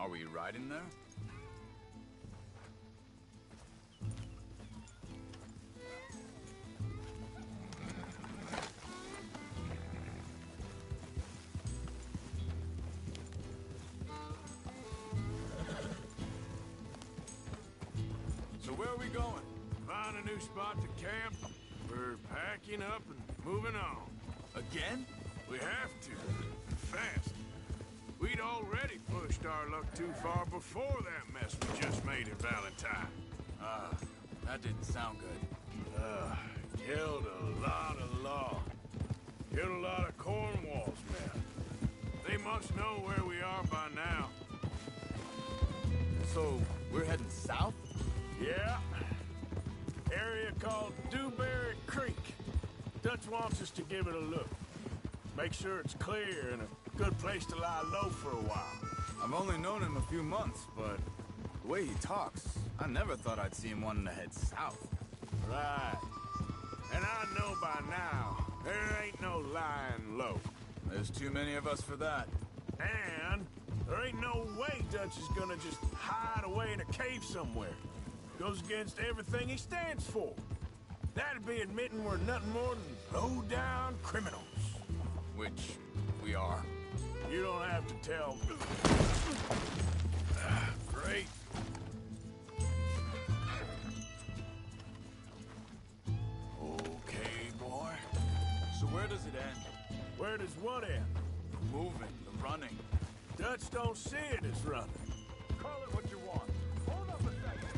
Are we riding there? So where are we going? Find a new spot to camp. We're packing up and moving on. Again? We have to. Fast. We'd already pushed our luck too far before that mess we just made in Valentine. That didn't sound good. Killed a lot of law. Killed a lot of Cornwall's men. They must know where we are by now. So, we're heading south? Yeah. Area called Dewberry Creek. Dutch wants us to give it a look. Make sure it's clear and a good place to lie low for a while. I've only known him a few months, but the way he talks, I never thought I'd see him wanting to head south. Right. And I know by now, there ain't no lying low. There's too many of us for that. And there ain't no way Dutch is gonna just hide away in a cave somewhere. Goes against everything he stands for. That'd be admitting we're nothing more than low-down criminals. Which we are. You don't have to tell me. Great. Okay, boy. So where does it end? Where does what end? The moving, the running. Dutch don't see it as running. Call it what you want. Hold up a second.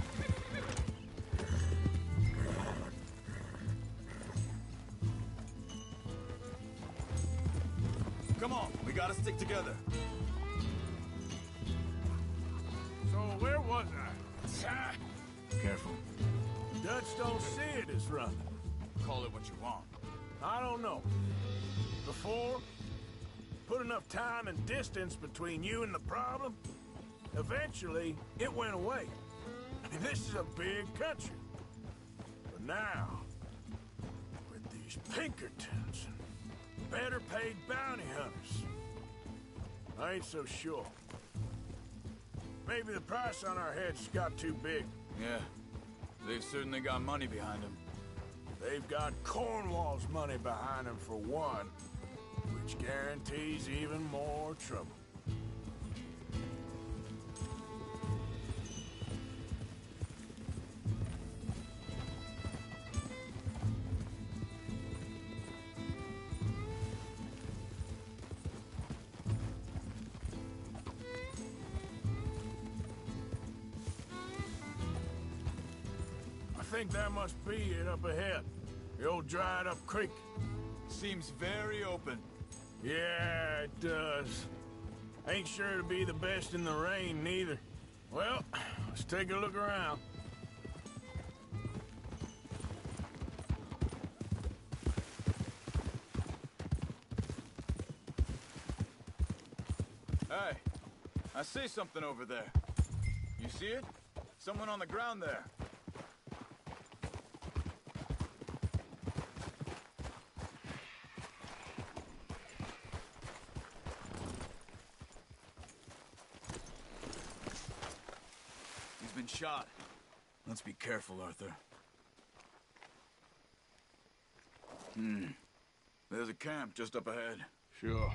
Come on, we gotta stick together. So where was I? Careful. Dutch don't see it as running. Call it what you want. I don't know. Before, put enough time and distance between you and the problem, eventually it went away. I mean, this is a big country. But now, with these Pinkertons and better paid bounty hunters, I ain't so sure. Maybe the price on our heads got too big. Yeah, they've certainly got money behind them. They've got Cornwall's money behind them for one, which guarantees even more trouble. I think that must be it up ahead. The old dried-up creek. Seems very open. Yeah, it does. Ain't sure to be the best in the rain, neither. Well, let's take a look around. Hey, I see something over there. You see it? Someone on the ground there. He's been shot. Let's be careful, Arthur. There's a camp just up ahead. Sure.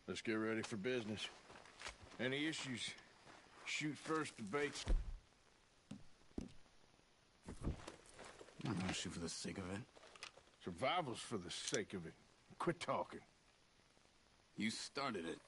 Let's get ready for business. Any issues, shoot first to bait. I'm not gonna shoot for the sake of it. Survival's for the sake of it. Quit talking. You started it.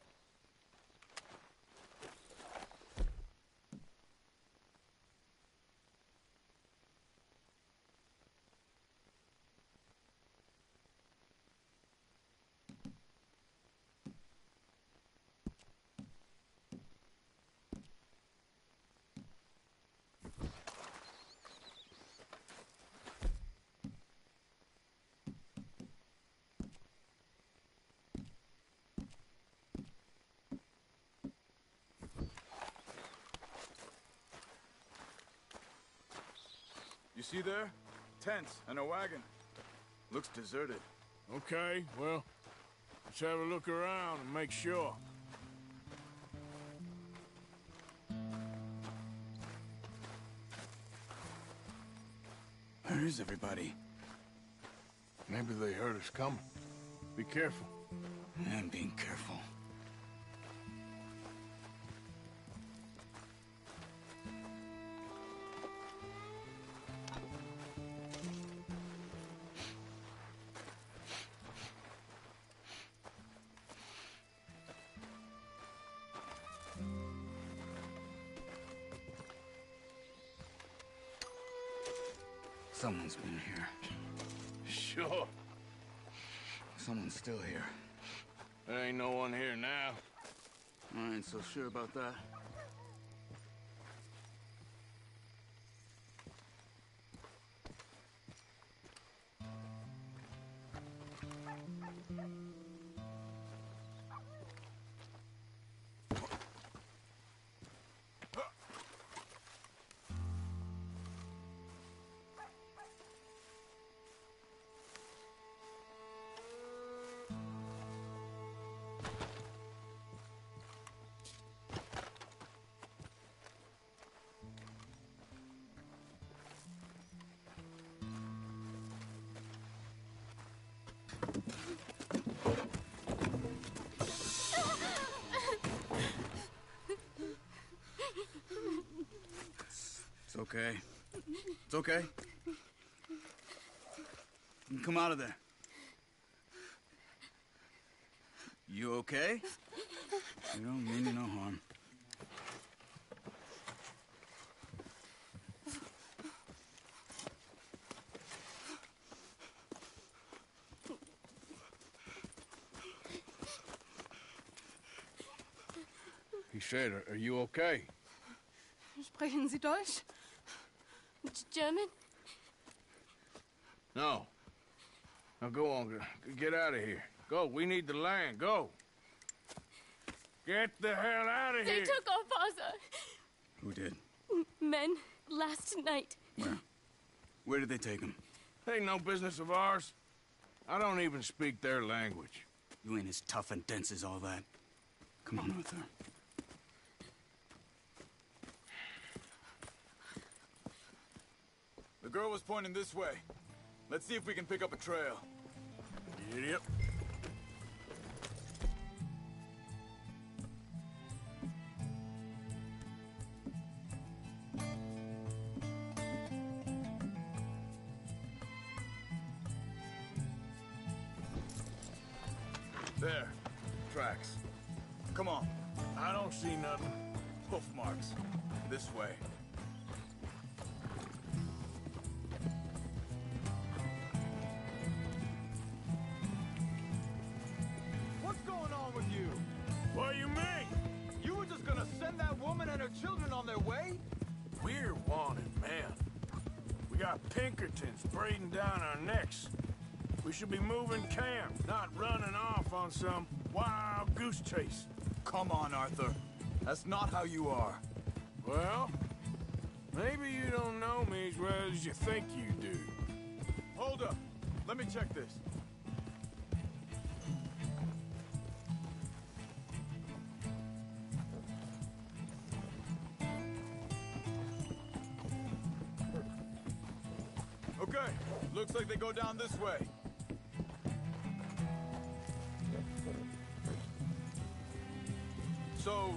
You see there? Tents and a wagon. Looks deserted. Okay, well, let's have a look around and make sure. Where's everybody? Maybe they heard us coming. Be careful. I'm being careful. Someone's been here. Sure. Someone's still here. There ain't no one here now. I ain't so sure about that. It's okay. It's okay. You can come out of there. You okay? You don't mean you no harm. He said, are you okay? Sprechen Sie Deutsch? German? No. Now go on, get out of here. Go, we need the land, go. Get the hell out of They here. took our father. Who did? Men, last night. Where? Where did they take him? Ain't no business of ours. I don't even speak their language. You ain't as tough and dense as all that. Come on, Arthur. The girl was pointing this way. Let's see if we can pick up a trail. Idiot. There. Tracks. Come on. I don't see nothing. Hoof marks. This way. What's going on with you? What do you mean? You were just gonna send that woman and her children on their way? We're wanted, man. We got Pinkertons breathing down our necks. We should be moving camp, not running off on some wild goose chase. Come on, Arthur. That's not how you are. Well, maybe you don't know me as well as you think you do. Hold up. Let me check this. Okay. Looks like they go down this way. So,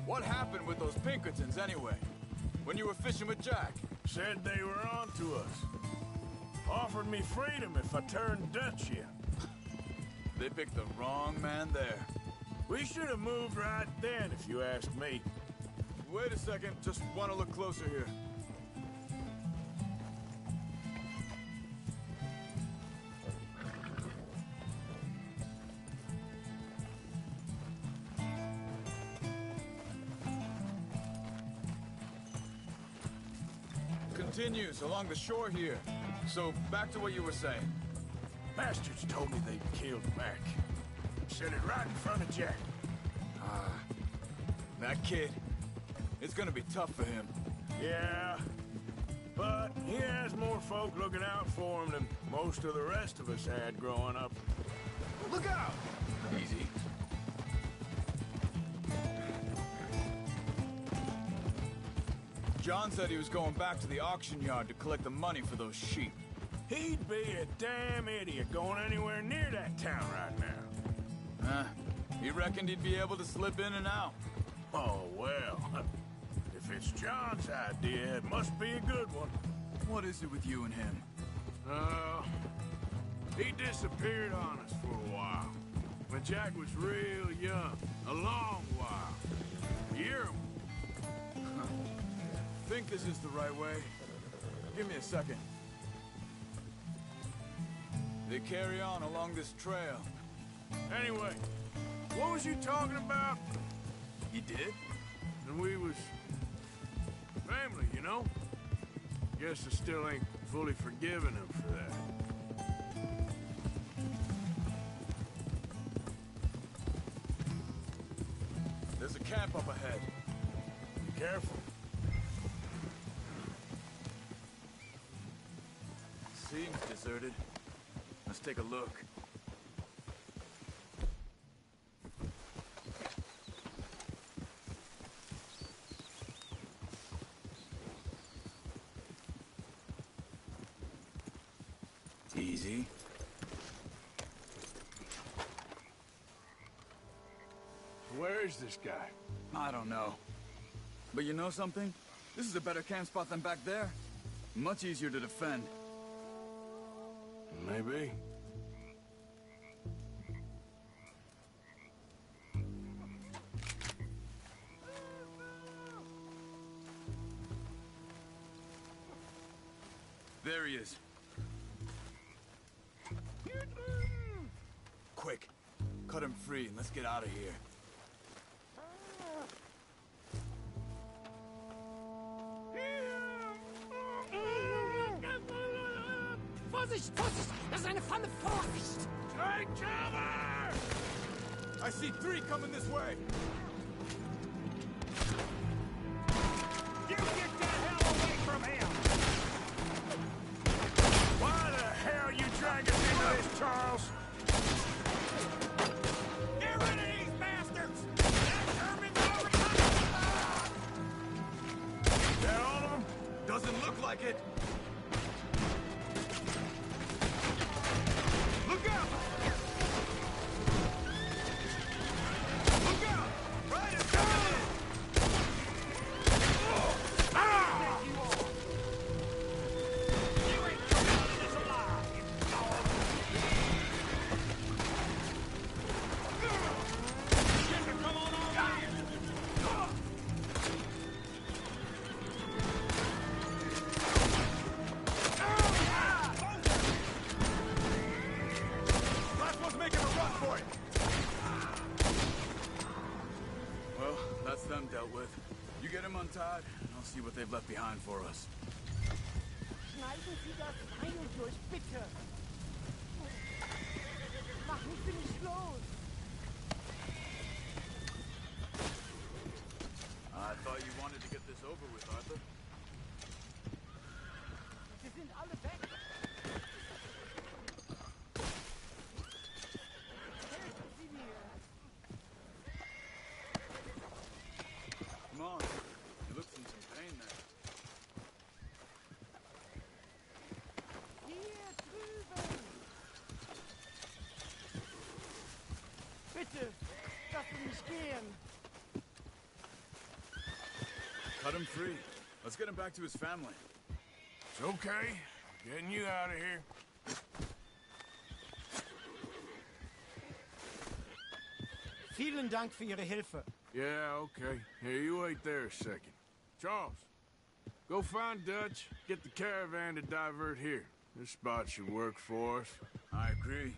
what happened with those Pinkertons anyway? When you were fishing with Jack? Said they were on to us. Offered me freedom if I turned Dutch yet. They picked the wrong man there. We should have moved right then, if you ask me. Wait a second, just want to look closer here. Continues along the shore here. So, back to what you were saying. Bastards told me they'd killed Mac. Said it right in front of Jack. That kid, it's gonna be tough for him. Yeah, but he has more folk looking out for him than most of the rest of us had growing up. Look out! Easy. John said he was going back to the auction yard to collect the money for those sheep. He'd be a damn idiot going anywhere near that town right now. He reckoned he'd be able to slip in and out. Oh, well. If it's John's idea, it must be a good one. What is it with you and him? He disappeared on us for a while. When Jack was real young. A long while. A year. Think this is the right way? Give me a second. They carry on along this trail. Anyway, what was you talking about? He did? And we was... family, you know? Guess I still ain't fully forgiven him for that. There's a camp up ahead. Be careful. Seems deserted. Let's take a look. Easy. Where is this guy? I don't know. But you know something? This is a better camp spot than back there. Much easier to defend. Maybe. There he is. Quick. Cut him free and let's get out of here. Vorsicht, Vorsicht! Das ist eine Pfanne! Vorsicht! Take cover! I see 3 coming this way. You get the hell away from him! Why the hell you drag us into this, Charles? Get rid of these bastards! That German's overcoming! That all of them? Doesn't look like it. Look out! Look out! Right is down! Ah! You ain't coming out of this alive, you dog! Get to come on over here! Last one's making a run for it. Well, that's them dealt with. You get them untied, and I'll see what they've left behind for us. Schneiden Sie das Seil durch, bitte! Machen Sie nicht los! I thought you wanted to get this over with, Arthur. Sie sind alle weg! Helfen Sie mir! Come on. You look in some pain there. Hier drüben! Bitte! Lassen mich gehen! Cut him free. Let's get him back to his family. It's okay. Getting you out of here. Vielen Dank für Ihre Hilfe. Yeah, okay. Here, you wait there a second. Charles, go find Dutch, get the caravan to divert here. This spot should work for us. I agree.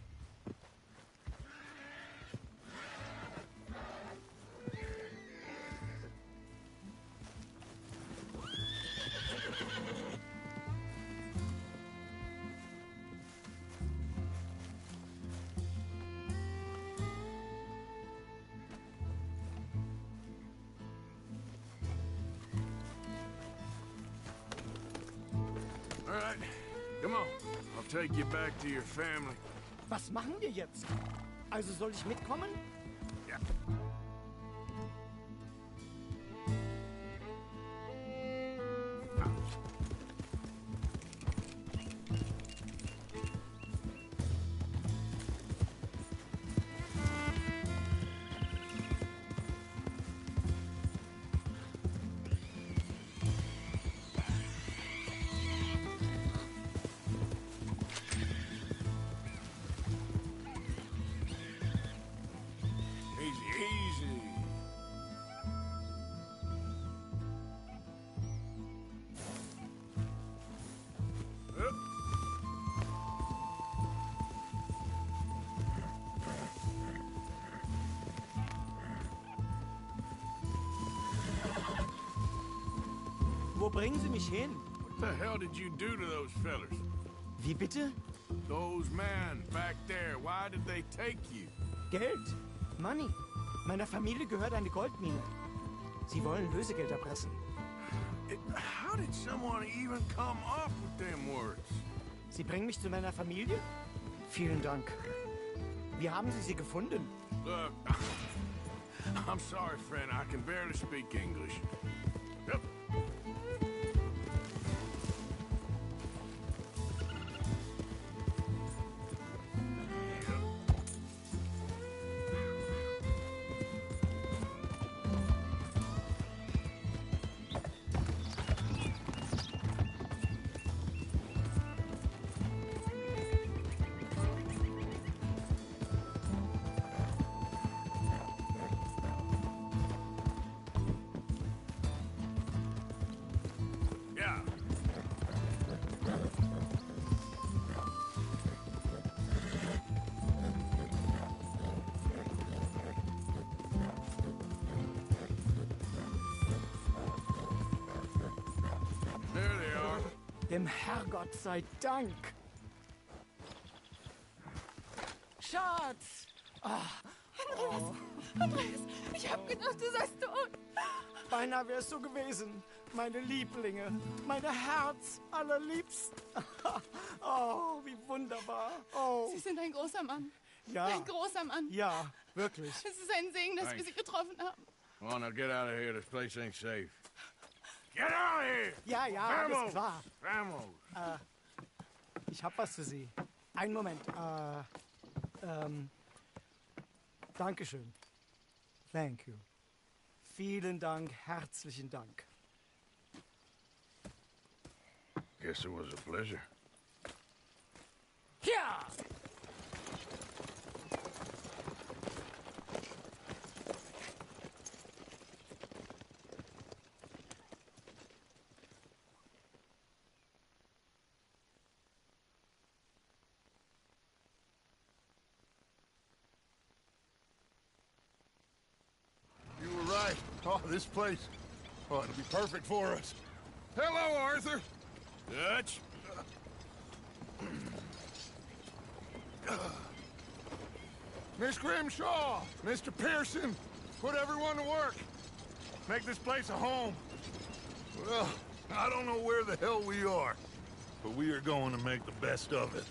All right, come on. I'll take you back to your family. Was machen wir jetzt? Also soll ich mitkommen? Ja. Easy, easy. Wo bringen Sie mich hin? What the hell did you do to those fellers? Wie bitte? Those men back there, why did they take you? Geld. Money. Meiner Familie gehört eine Goldmine. Sie wollen Lösegeld erpressen. How did someone even come up with them words? Sie bringen mich zu meiner Familie? Vielen Dank. Wie haben Sie sie gefunden? Look, I'm sorry, friend. I can barely speak English. Yep. Yeah. There they are. Dem Herrgott sei Dank. Schatz! Andreas, ich hab gedacht, du seist tot. Beinahe wär's so gewesen. Meine Lieblinge. Meine Herz allerliebsten. Oh, wie wunderbar. Oh, Sie sind ein großer Mann. ja. Ein großer Mann. Ja, wirklich. Es ist ein Segen, dass wir Sie getroffen haben. Come on, now get out of here. This place ain't safe. Get out of here! Ja, ja, alles klar. Vamos! Ich hab was für Sie. Einen Moment. Dankeschön. Thank you. Vielen Dank, herzlichen Dank. Guess it was a pleasure. Ja! You were right. Oh, this place. Oh, it'll be perfect for us. Hello, Arthur. Dutch? Miss Grimshaw, Mr. Pearson, put everyone to work. Make this place a home. Well, I don't know where the hell we are, but we are going to make the best of it.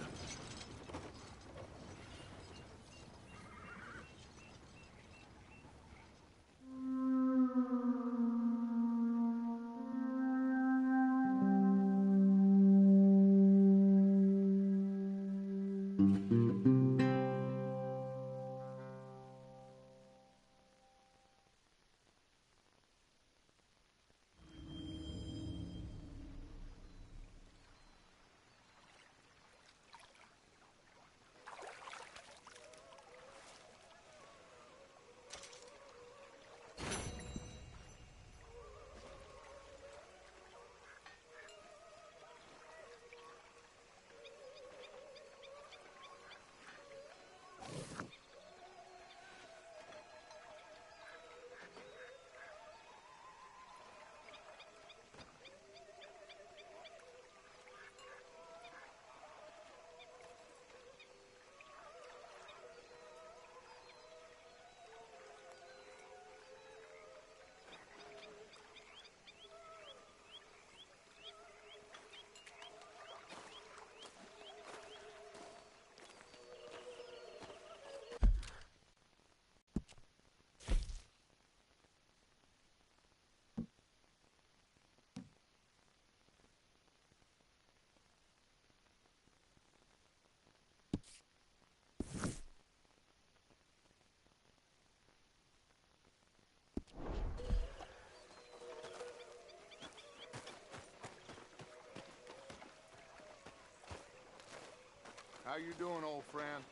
How you doing, old friend?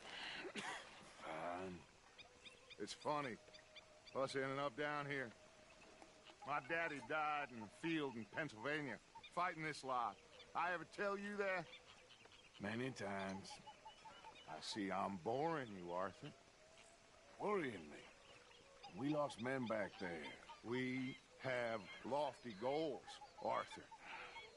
Fine. It's funny. Us ending up down here. My daddy died in the field in Pennsylvania, fighting this lot. I ever tell you that? Many times. I see I'm boring you, Arthur. Worrying me. We lost men back there. We have lofty goals, Arthur.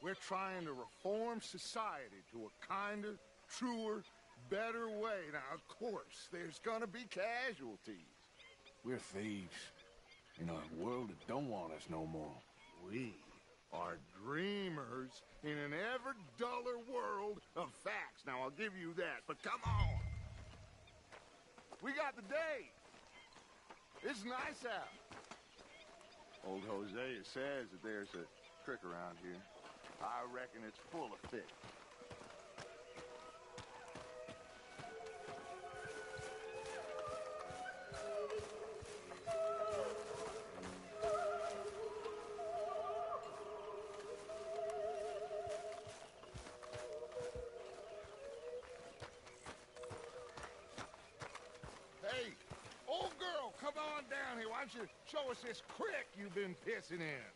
We're trying to reform society to a kinder, truer, better way. Now, of course, there's gonna be casualties. We're thieves. In a world that don't want us no more. We are dreamers in an ever duller world of facts. Now, I'll give you that, but come on. We got the day. It's nice out. Old Hosea says that there's a creek around here. I reckon it's full of fish. Hey, old girl, come on down here. Why don't you show us this creek you've been pissing in?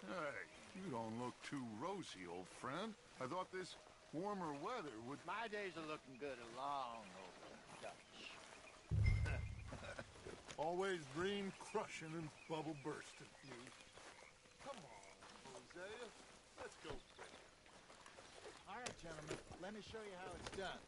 Hey, you don't look too rosy, old friend. I thought this warmer weather would... My days are looking good along over Dutch. Always dream crushing and bubble bursting, you. Come on, Hosea. Let's go. All right, gentlemen, let me show you how it's done.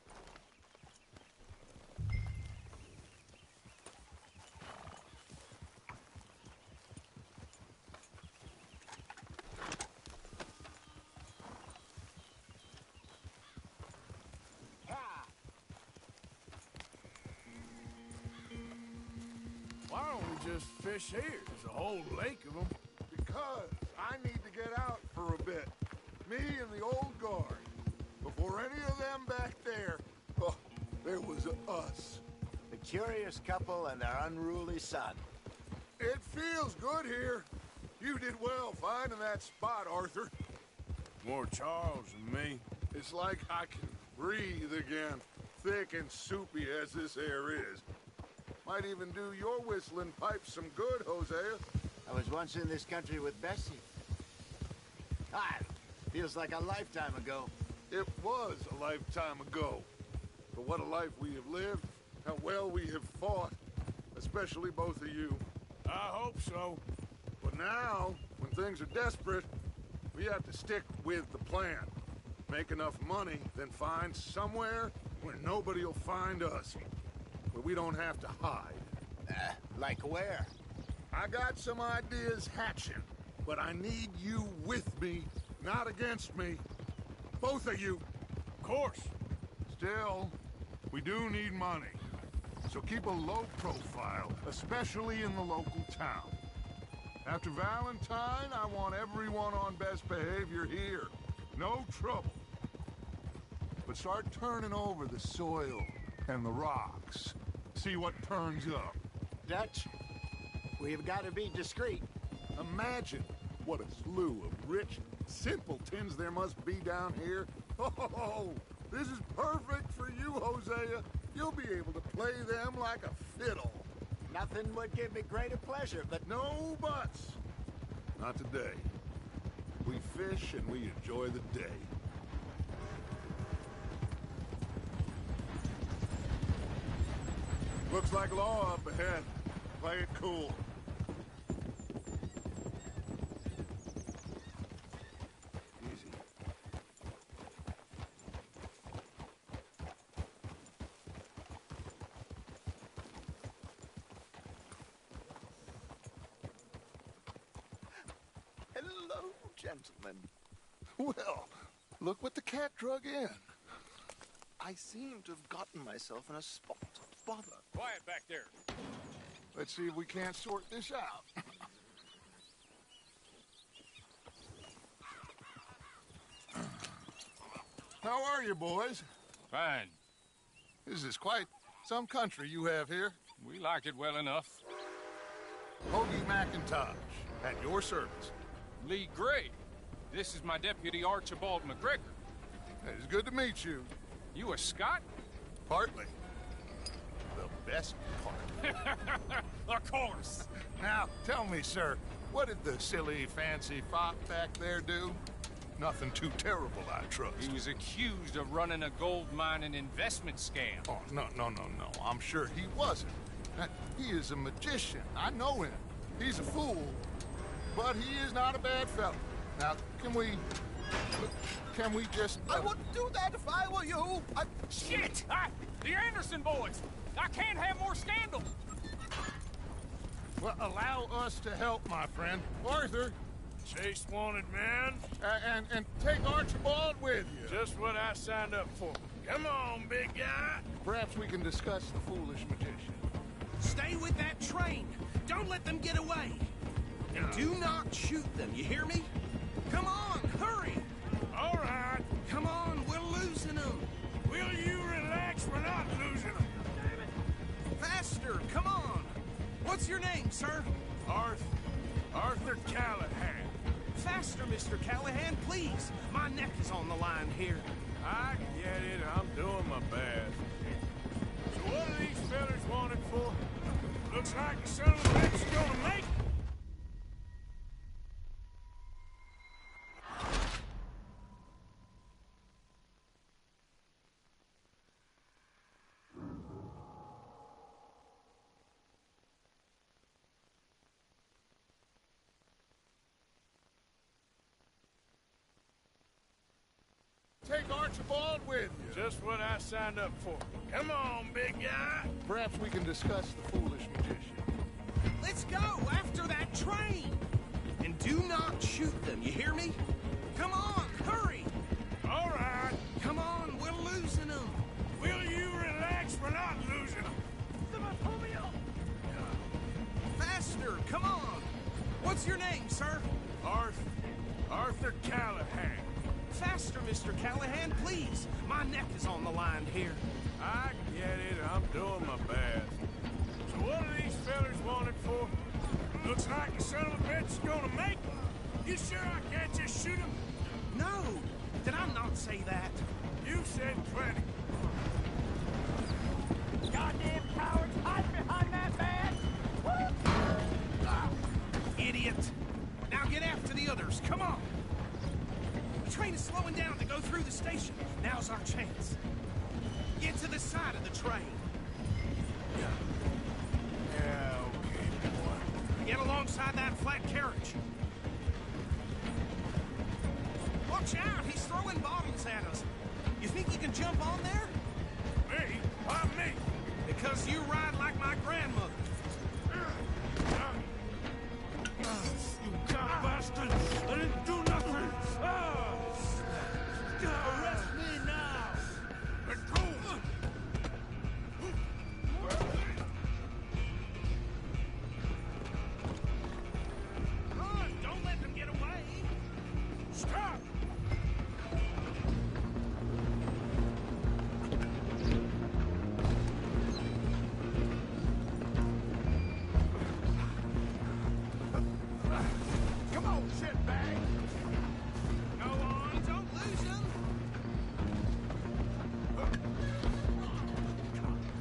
Why don't we just fish here? There's a whole lake of them. Because I need to get out for a bit. Me and the old guard. Before any of them back there, oh, there was us. The curious couple and their unruly son. It feels good here. You did well finding that spot, Arthur. More Charles than me. It's like I can breathe again, thick and soupy as this air is. Might even do your whistling pipes some good, Hosea. I was once in this country with Bessie. Ah, feels like a lifetime ago. It was a lifetime ago. But what a life we have lived, how well we have fought, especially both of you. I hope so. But now, when things are desperate, we have to stick with the plan. Make enough money, then find somewhere where nobody will find us. Where we don't have to hide. Like where? I got some ideas hatching, but I need you with me, not against me. Both of you. Of course. Still, we do need money. So keep a low profile, especially in the local town. After Valentine, I want everyone on best behavior here. No trouble. But start turning over the soil and the rocks. See what turns up. Dutch, we've got to be discreet. Imagine what a slew of rich simpletons there must be down here. Oh, this is perfect for you, Hosea. You'll be able to play them like a fiddle. Nothing would give me greater pleasure, but No buts. Not today. We fish and we enjoy the day. Looks like law up ahead. Play it cool. Easy. hello, gentlemen. Well, look what the cat drug in. I seem to have gotten myself in a spot of bother. Quiet back there. Let's see if we can't sort this out. How are you, boys? Fine. This is quite some country you have here. We like it well enough. Hoagie McIntosh, at your service. Lee Gray. This is my deputy Archibald McGregor. It's good to meet you. You a Scot? Partly. The investment part. Of course. Now, tell me, sir, what did the silly, fancy fop back there do? Nothing too terrible, I trust. He was accused of running a gold mining investment scam. Oh, no. I'm sure he wasn't. He is a magician. I know him. He's a fool, but he is not a bad fellow. Now, can we just... I wouldn't do that if I were you. Shit! The Anderson boys! I can't have more scandal! Well, allow us to help, my friend. Arthur, Chase wanted man. and take Archibald with you. Just what I signed up for. Come on, big guy. Perhaps we can discuss the foolish magician. Stay with that train. Don't let them get away. And do not shoot them, you hear me? Come on, hurry! All right. Come on, we're losing them. Will you relax? We're not losing them. Faster, come on. What's your name, sir? Arthur Callahan. Faster, Mr. Callahan, please. My neck is on the line here. I get it. I'm doing my best. So what are these fellas wanted for? Looks like the son of a bitch is gonna make it. Take Archibald with you. Just what I signed up for. Come on, big guy. Perhaps we can discuss the foolish magician. Let's go after that train. And do not shoot them, you hear me? Come on, hurry. All right. Come on, we're losing them. Will you relax? We're not losing them. Faster, come on. What's your name, sir? Arthur Callahan. Faster, Mr. Callahan, please. My neck is on the line here. I get it. I'm doing my best. So what are these fellas wanted for? Looks like the son of a bitch is gonna make it. You sure I can't just shoot him? No, did I not say that? You said plenty. Goddamn cowards! Hide behind that badge! Idiot. Now get after the others, come on. The train is slowing down to go through the station. Now's our chance. Get to the side of the train. Yeah, okay, boy. Get alongside that flat carriage. Watch out, he's throwing bottles at us. You think you can jump on there? Me? Why me? Because you ride like my grandmother. You cock bastard! I didn't do nothing! Arrest me now! Let go! Come on, don't let them get away. Stop! Come on, shitbag! Go on, don't lose them.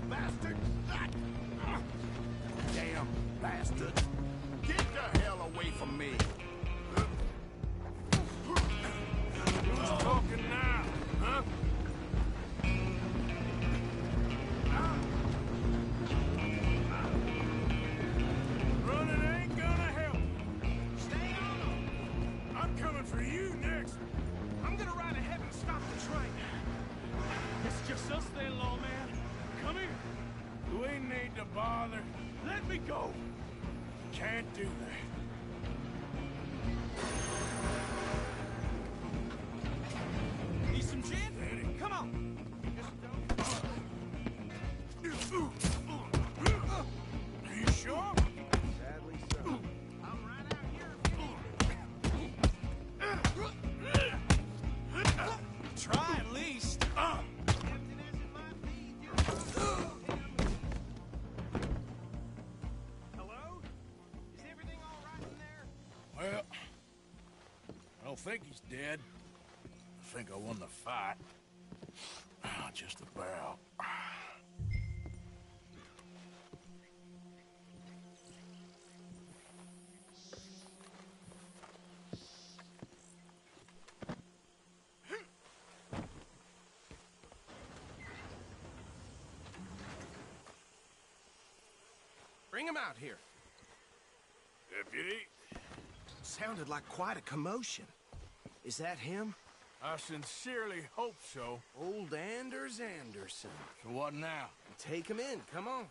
Bastard! Damn bastard! Get the hell away from me! Who's talking now, huh? Running ain't gonna help. Stay on them. I'm coming for you next. I'm gonna ride ahead and stop the train. It's just us then, lawman. Come here. We need to bother. Let me go. Can't do that. Need some gin? Come on. Are you sure? Sadly so. I'm right out here. Try at least. Hello? Is everything all right in there? Well, I don't think he's dead. I think I won the fight. Just about. Bring him out here. Deputy, Sounded like quite a commotion. Is that him? I sincerely hope so. Old Anders Anderson. So what now? Take him in, come on.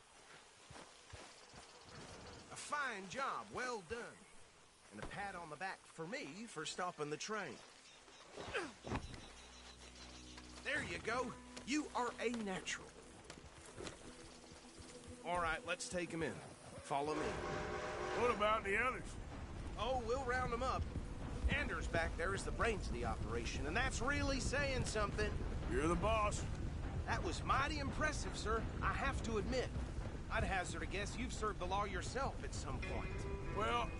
A fine job, well done. And a pat on the back for me for stopping the train. There you go. You are a natural. All right, let's take him in. Follow me. What about the others? Oh, we'll round them up. Anders back there is the brains of the operation, and that's really saying something. You're the boss. That was mighty impressive, sir. I have to admit. I'd hazard a guess you've served the law yourself at some point. Well,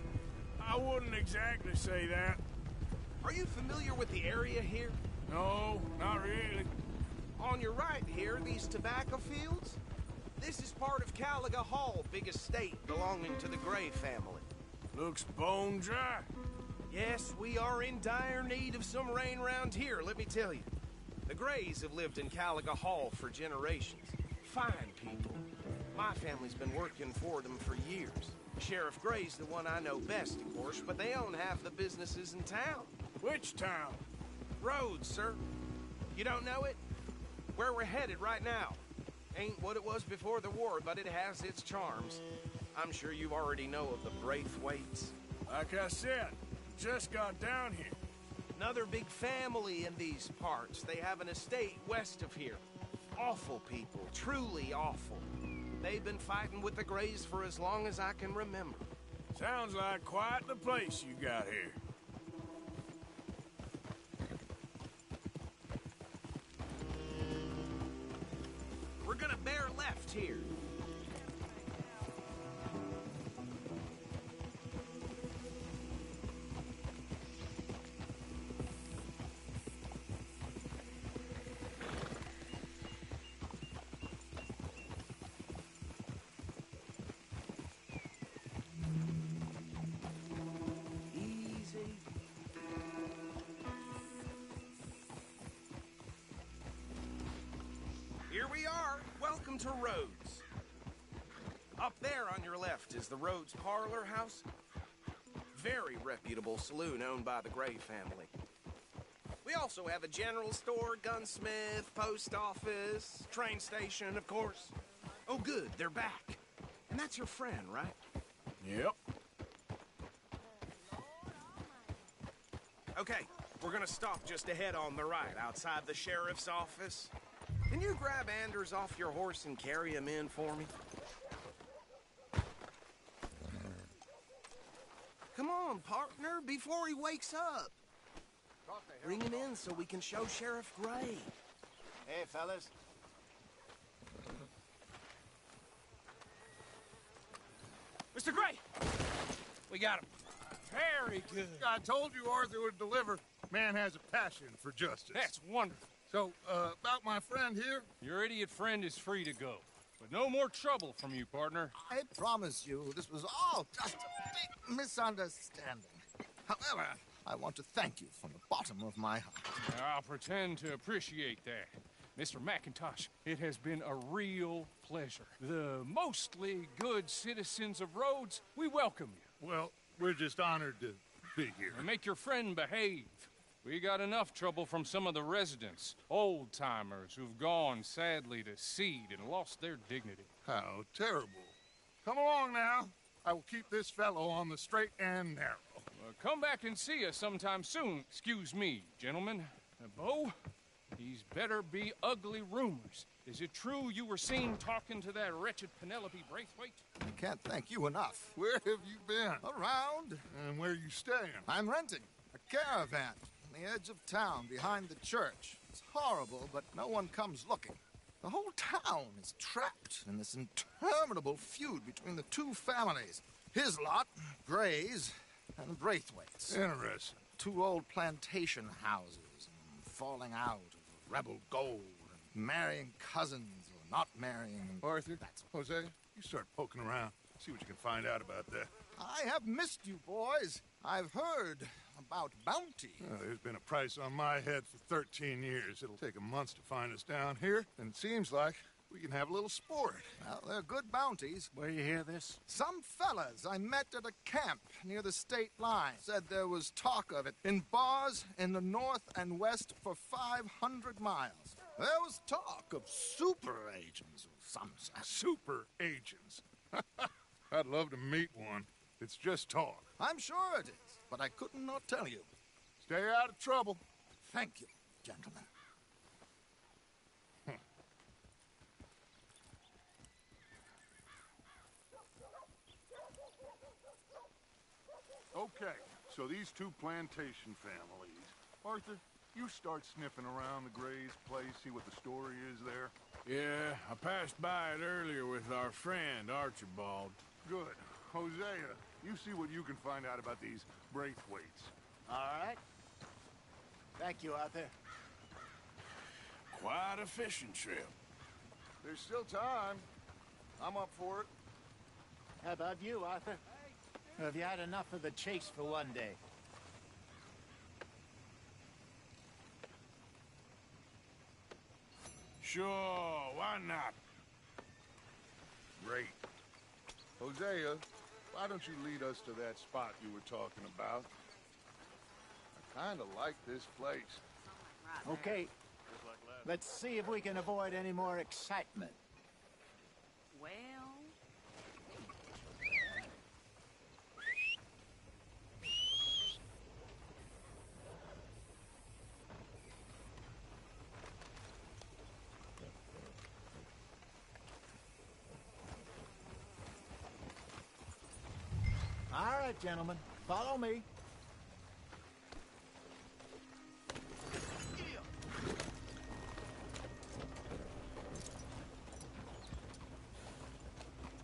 I wouldn't exactly say that. Are you familiar with the area here? No, not really. On your right here, these tobacco fields? This is part of Caliga Hall, big estate belonging to the Gray family. Looks bone dry. Yes, we are in dire need of some rain round here, let me tell you. The Grays have lived in Caliga Hall for generations. Fine people. My family's been working for them for years. Sheriff Gray's the one I know best, of course, but they own half the businesses in town. Which town? Rhodes, sir. You don't know it? Where we're headed right now. Ain't what it was before the war, but it has its charms. I'm sure you already know of the Braithwaites. Like I said, just got down here. Another big family in these parts. They have an estate west of here. Awful people, truly awful. They've been fighting with the Grays for as long as I can remember. Sounds like quite the place you got here. We're gonna bear left here. Easy. Here we are. Welcome to Rhodes. Up there on your left is the Rhodes Parlor House. Very reputable saloon owned by the Gray family. We also have a general store, gunsmith, post office, train station, of course. Oh, good, they're back. And that's your friend, right? Yep. Okay, we're gonna stop just ahead on the right, outside the sheriff's office. Can you grab Anders off your horse and carry him in for me? Come on, partner, before he wakes up. Bring him in so we can show Sheriff Gray. Hey, fellas. Mr. Gray! We got him. Very good. I told you Arthur would deliver. Man has a passion for justice. That's wonderful. So, about my friend here? Your idiot friend is free to go. But no more trouble from you, partner. I promise you, this was all just a big misunderstanding. However, I want to thank you from the bottom of my heart. I'll pretend to appreciate that. Mr. McIntosh, it has been a real pleasure. The mostly good citizens of Rhodes, we welcome you. Well, we're just honored to be here. And make your friend behave. We got enough trouble from some of the residents, old-timers who've gone, sadly, to seed and lost their dignity. How terrible. Come along now. I will keep this fellow on the straight and narrow. Come back and see us sometime soon. Excuse me, gentlemen. Bo, these better be ugly rumors. Is it true you were seen talking to that wretched Penelope Braithwaite? I can't thank you enough. Where have you been? Around. And where are you staying? I'm renting a caravan on the edge of town behind the church. It's horrible, but no one comes looking. The whole town is trapped in this interminable feud between the two families. His lot, Gray's, and the Braithwaites. Interesting. Two old plantation houses, falling out of rebel gold, and marrying cousins or not marrying. Arthur, Jose, you start poking around. See what you can find out about that. I have missed you, boys. I've heard about bounty. There's been a price on my head for 13 years. It'll take a month to find us down here, and it seems like We can have a little sport. Well, they're good bounties. Where you hear this? Some fellas I met at a camp near the state line said there was talk of it in bars in the north and west for 500 miles. There was talk of super agents of some sort. Super agents. I'd love to meet one. It's just talk. I'm sure it is, but I could not tell you. Stay out of trouble. Thank you, gentlemen. Okay, so these two plantation families. Arthur, you start sniffing around the Gray's place, see what the story is there. Yeah, I passed by it earlier with our friend, Archibald. Good. Hosea, you see what you can find out about these Braithwaites. All right. Thank you, Arthur. Quite a fishing trip. There's still time. I'm up for it. How about you, Arthur? Or have you had enough of the chase for one day? Sure, why not? Great. Hosea, why don't you lead us to that spot you were talking about? I kind of like this place. Okay. Let's see if we can avoid any more excitement. Well... All right, gentlemen. Follow me.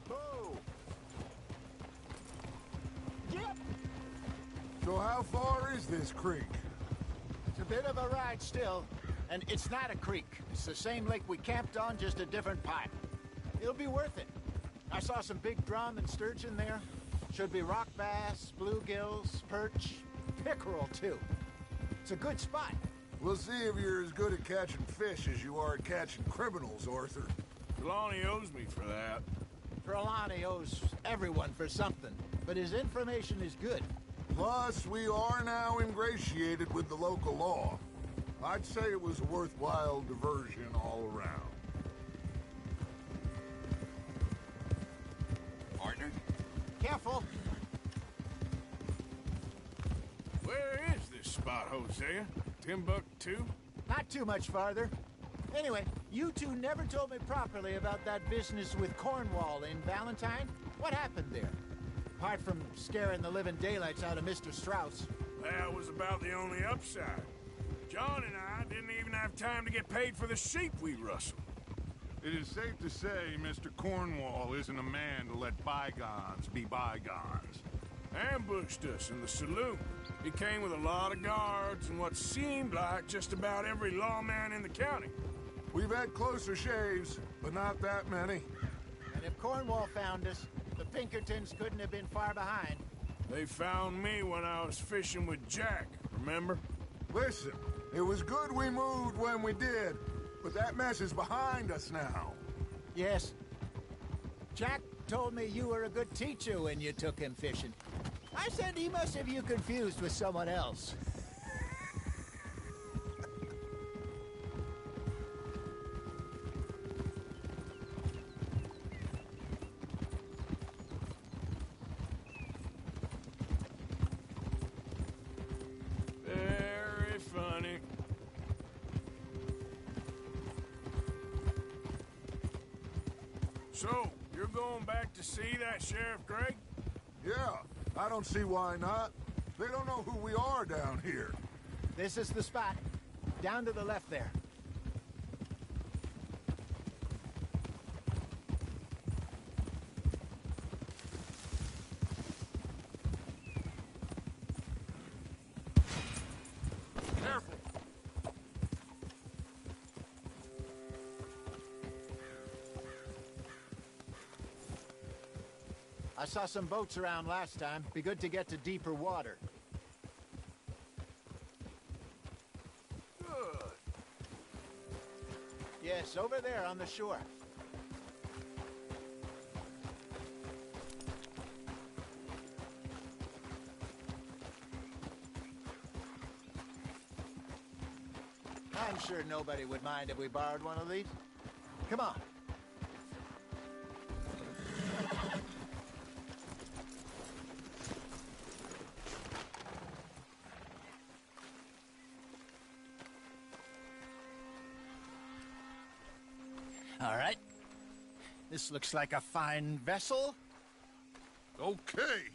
Whoa! Yep! So how far is this creek? It's a bit of a ride still, and it's not a creek. It's the same lake we camped on, just a different pipe. It'll be worth it. I saw some big drum and sturgeon there. Should be rock bass, bluegills, perch, pickerel, too. It's a good spot. We'll see if you're as good at catching fish as you are at catching criminals, Arthur. Trelawney owes me for that. Trelawney owes everyone for something, but his information is good. Plus, we are now ingratiated with the local law. I'd say it was a worthwhile diversion all around. Partner? Careful. Where is this spot, Hosea? Timbuktu? Not too much farther. Anyway, you two never told me properly about that business with Cornwall in Valentine. What happened there? Apart from scaring the living daylights out of Mr. Strauss. That was about the only upside. John and I didn't even have time to get paid for the sheep we rustled. It is safe to say Mr. Cornwall isn't a man to let bygones be bygones. Ambushed us in the saloon. He came with a lot of guards and what seemed like just about every lawman in the county. We've had closer shaves, but not that many. And if Cornwall found us, the Pinkertons couldn't have been far behind. They found me when I was fishing with Jack, remember? Listen, it was good we moved when we did, but that mess is behind us now. Yes. Jack told me you were a good teacher when you took him fishing. I said he must have you confused with someone else. Very funny. So, you're going back to see that Sheriff Gray? Yeah, I don't see why not. They don't know who we are down here. This is the spot. Down to the left there. Careful. I saw some boats around last time. Be good to get to deeper water. Good. Yes, over there on the shore. I'm sure nobody would mind if we borrowed one of these. Come on. All right. This looks like a fine vessel. Okay.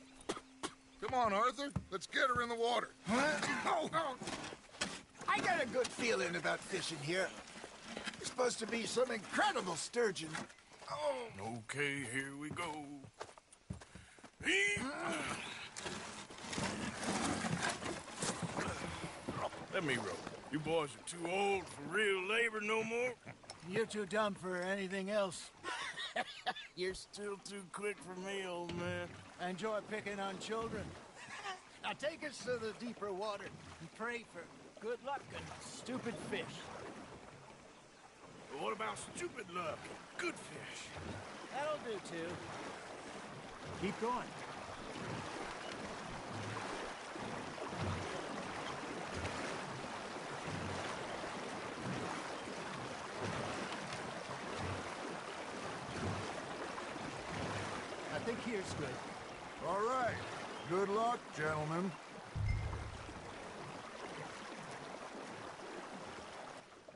Come on, Arthur. Let's get her in the water. Oh. I got a good feeling about fishing here. It's supposed to be some incredible sturgeon. Oh. Okay, here we go. Let me row. You boys are too old for real labor no more. You're too dumb for anything else. You're still too quick for me, old man. I enjoy picking on children. Now take us to the deeper water and pray for good luck and stupid fish. What about stupid luck and good fish? That'll do, too. Keep going. I think here's good. All right. Good luck, gentlemen.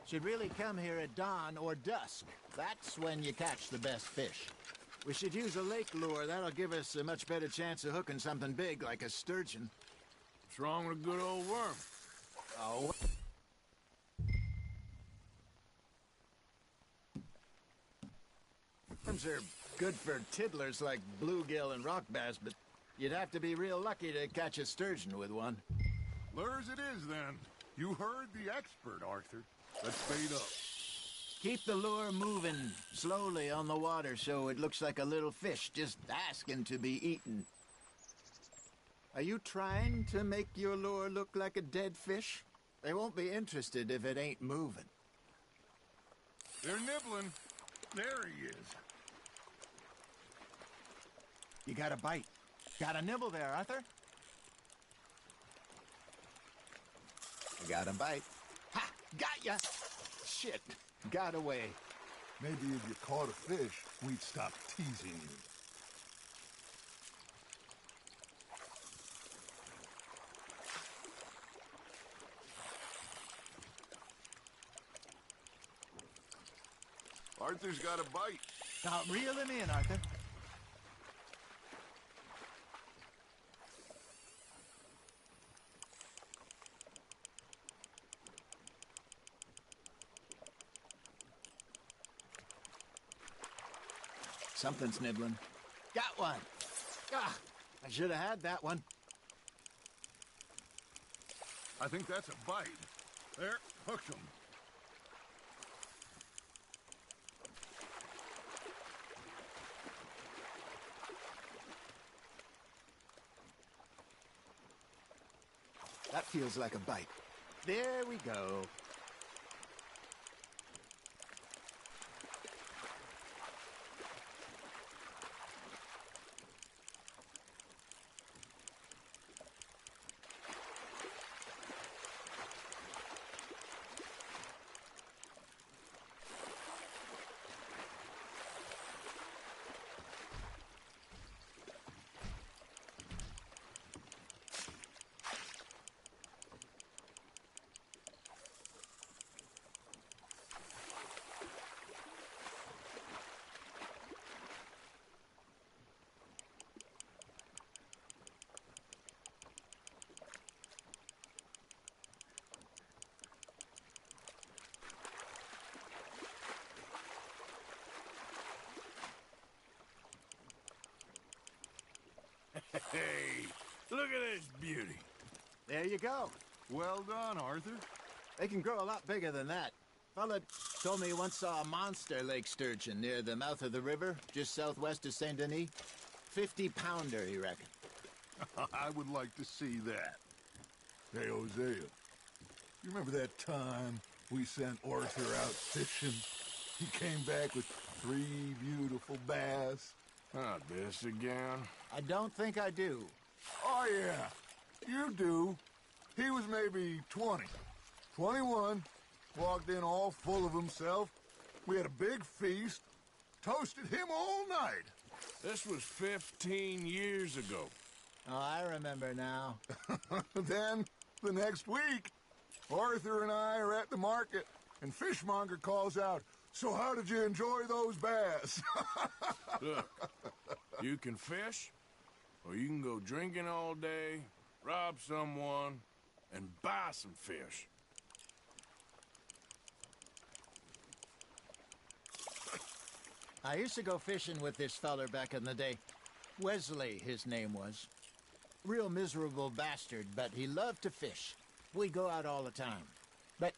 Should really come here at dawn or dusk. That's when you catch the best fish. We should use a lake lure. That'll give us a much better chance of hooking something big like a sturgeon. What's wrong with a good old worm? Oh. Worms are good for tiddlers like bluegill and rock bass, but you'd have to be real lucky to catch a sturgeon with one. Lures it is, then. You heard the expert, Arthur. Let's bait up. Keep the lure moving slowly on the water so it looks like a little fish just asking to be eaten. Are you trying to make your lure look like a dead fish? They won't be interested if it ain't moving. They're nibbling. There he is. You got a bite. Got a nibble there, Arthur? I got a bite. Ha! Got ya! Shit. Got away. Maybe if you caught a fish, we'd stop teasing you. Arthur's got a bite. Now reel him in, Arthur. Something's nibbling. Got one. Ah, I should have had that one. I think that's a bite. There, hooked him. That feels like a bite. There we go. Hey, look at this beauty. There you go. Well done, Arthur. They can grow a lot bigger than that. Fella told me he once saw a monster lake sturgeon near the mouth of the river, just southwest of Saint Denis. 50-pounder, he reckoned. I would like to see that. Hey, Hosea, you remember that time we sent Arthur out fishing? He came back with 3 beautiful bass. Not this again. I don't think I do. Oh, yeah. You do. He was maybe 20, 21, Walked in all full of himself. We had a big feast. Toasted him all night. This was 15 years ago. Oh, I remember now. Then, the next week, Arthur and I are at the market, and Fishmonger calls out, "So how did you enjoy those bass?" Look, you can fish, or you can go drinking all day, rob someone, and buy some fish. I used to go fishing with this feller back in the day. Wesley, his name was. Real miserable bastard, but he loved to fish. We'd go out all the time. But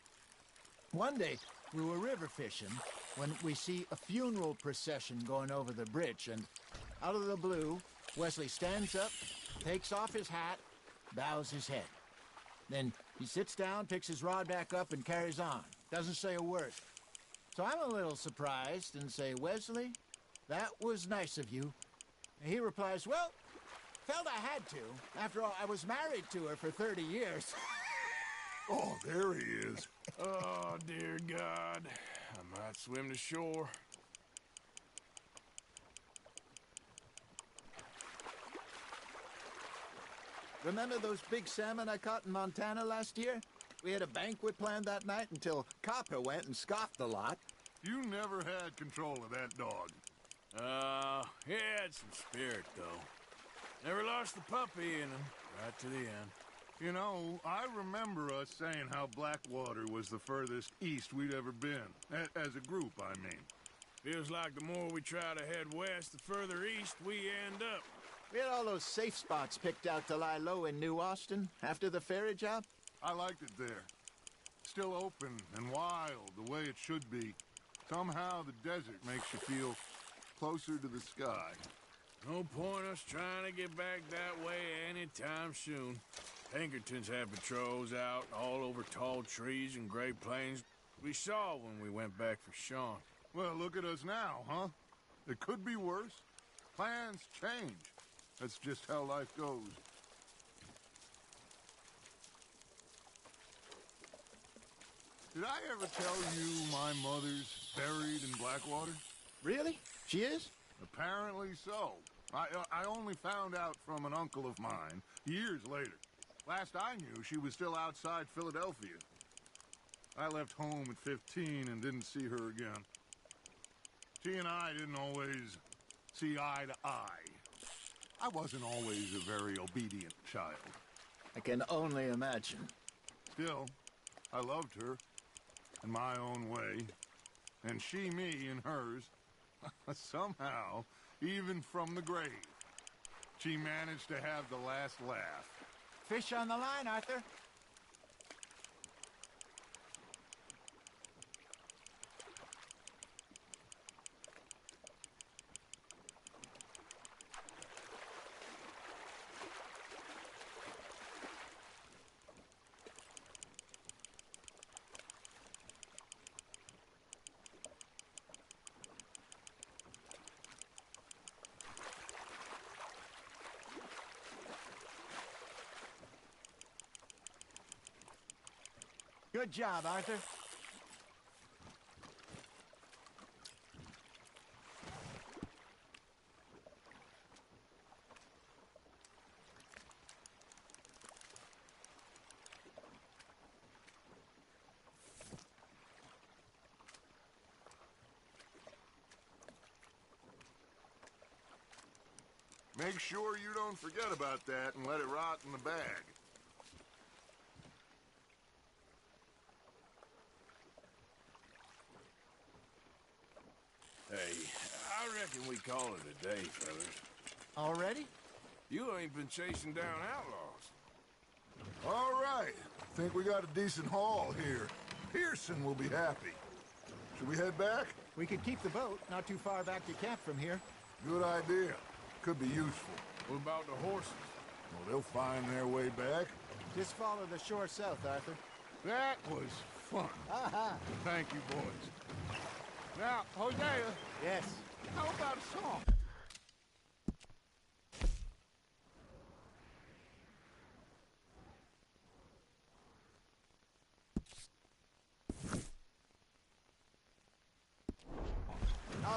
one day, we were river fishing when we see a funeral procession going over the bridge, and out of the blue, Wesley stands up, takes off his hat, bows his head. Then he sits down, picks his rod back up, and carries on. Doesn't say a word. So I'm a little surprised and say, "Wesley, that was nice of you." And he replies, "Well, felt I had to. After all, I was married to her for 30 years. Oh, there he is. Oh, dear God. I might swim to shore. Remember those big salmon I caught in Montana last year? We had a banquet planned that night until Copper went and scoffed a lot. You never had control of that dog. He had some spirit, though. Never lost the puppy in him, right to the end. You know, I remember us saying how Blackwater was the furthest east we'd ever been. As a group, I mean. Feels like the more we try to head west, the further east we end up. We had all those safe spots picked out to lie low in New Austin after the ferry job. I liked it there. Still open and wild, the way it should be. Somehow the desert makes you feel closer to the sky. No point us trying to get back that way anytime soon. Pinkertons had patrols out all over tall trees and Great Plains. We saw when we went back for Sean. Well, look at us now, huh? It could be worse. Plans change. That's just how life goes. Did I ever tell you my mother's buried in Blackwater? Really? She is? Apparently so. I only found out from an uncle of mine years later. Last I knew, she was still outside Philadelphia. I left home at 15 and didn't see her again. She and I didn't always see eye to eye. I wasn't always a very obedient child. I can only imagine. Still, I loved her in my own way, and she me in hers. Somehow, even from the grave, she managed to have the last laugh. Fish on the line, Arthur. Good job, Arthur. Make sure you don't forget about that and let it rot in the bag. Hey, I reckon we call it a day, fellas. Already? You ain't been chasing down outlaws. All right. Think we got a decent haul here. Pearson will be happy. Should we head back? We could keep the boat not too far back to camp from here. Good idea. Could be useful. What about the horses? Well, they'll find their way back. Just follow the shore south, Arthur. That was fun. Thank you, boys. Now, Hosea. Yes. How about a song?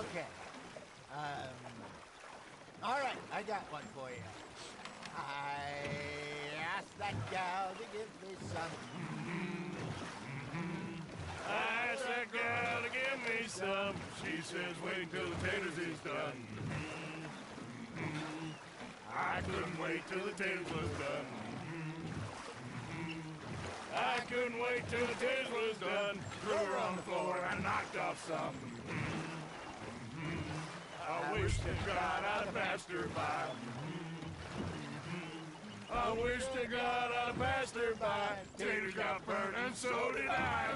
Okay. All right, I got one for you. I asked that gal to give me some. I asked that gal to give me some. She says, wait till the taters is done. I couldn't wait till the taters was done. I couldn't wait till the taters was done. Threw her on the floor and knocked off some. I wish to God I'd have passed her by. I wish to God I'd have passed her by. Taters got burnt and so did I.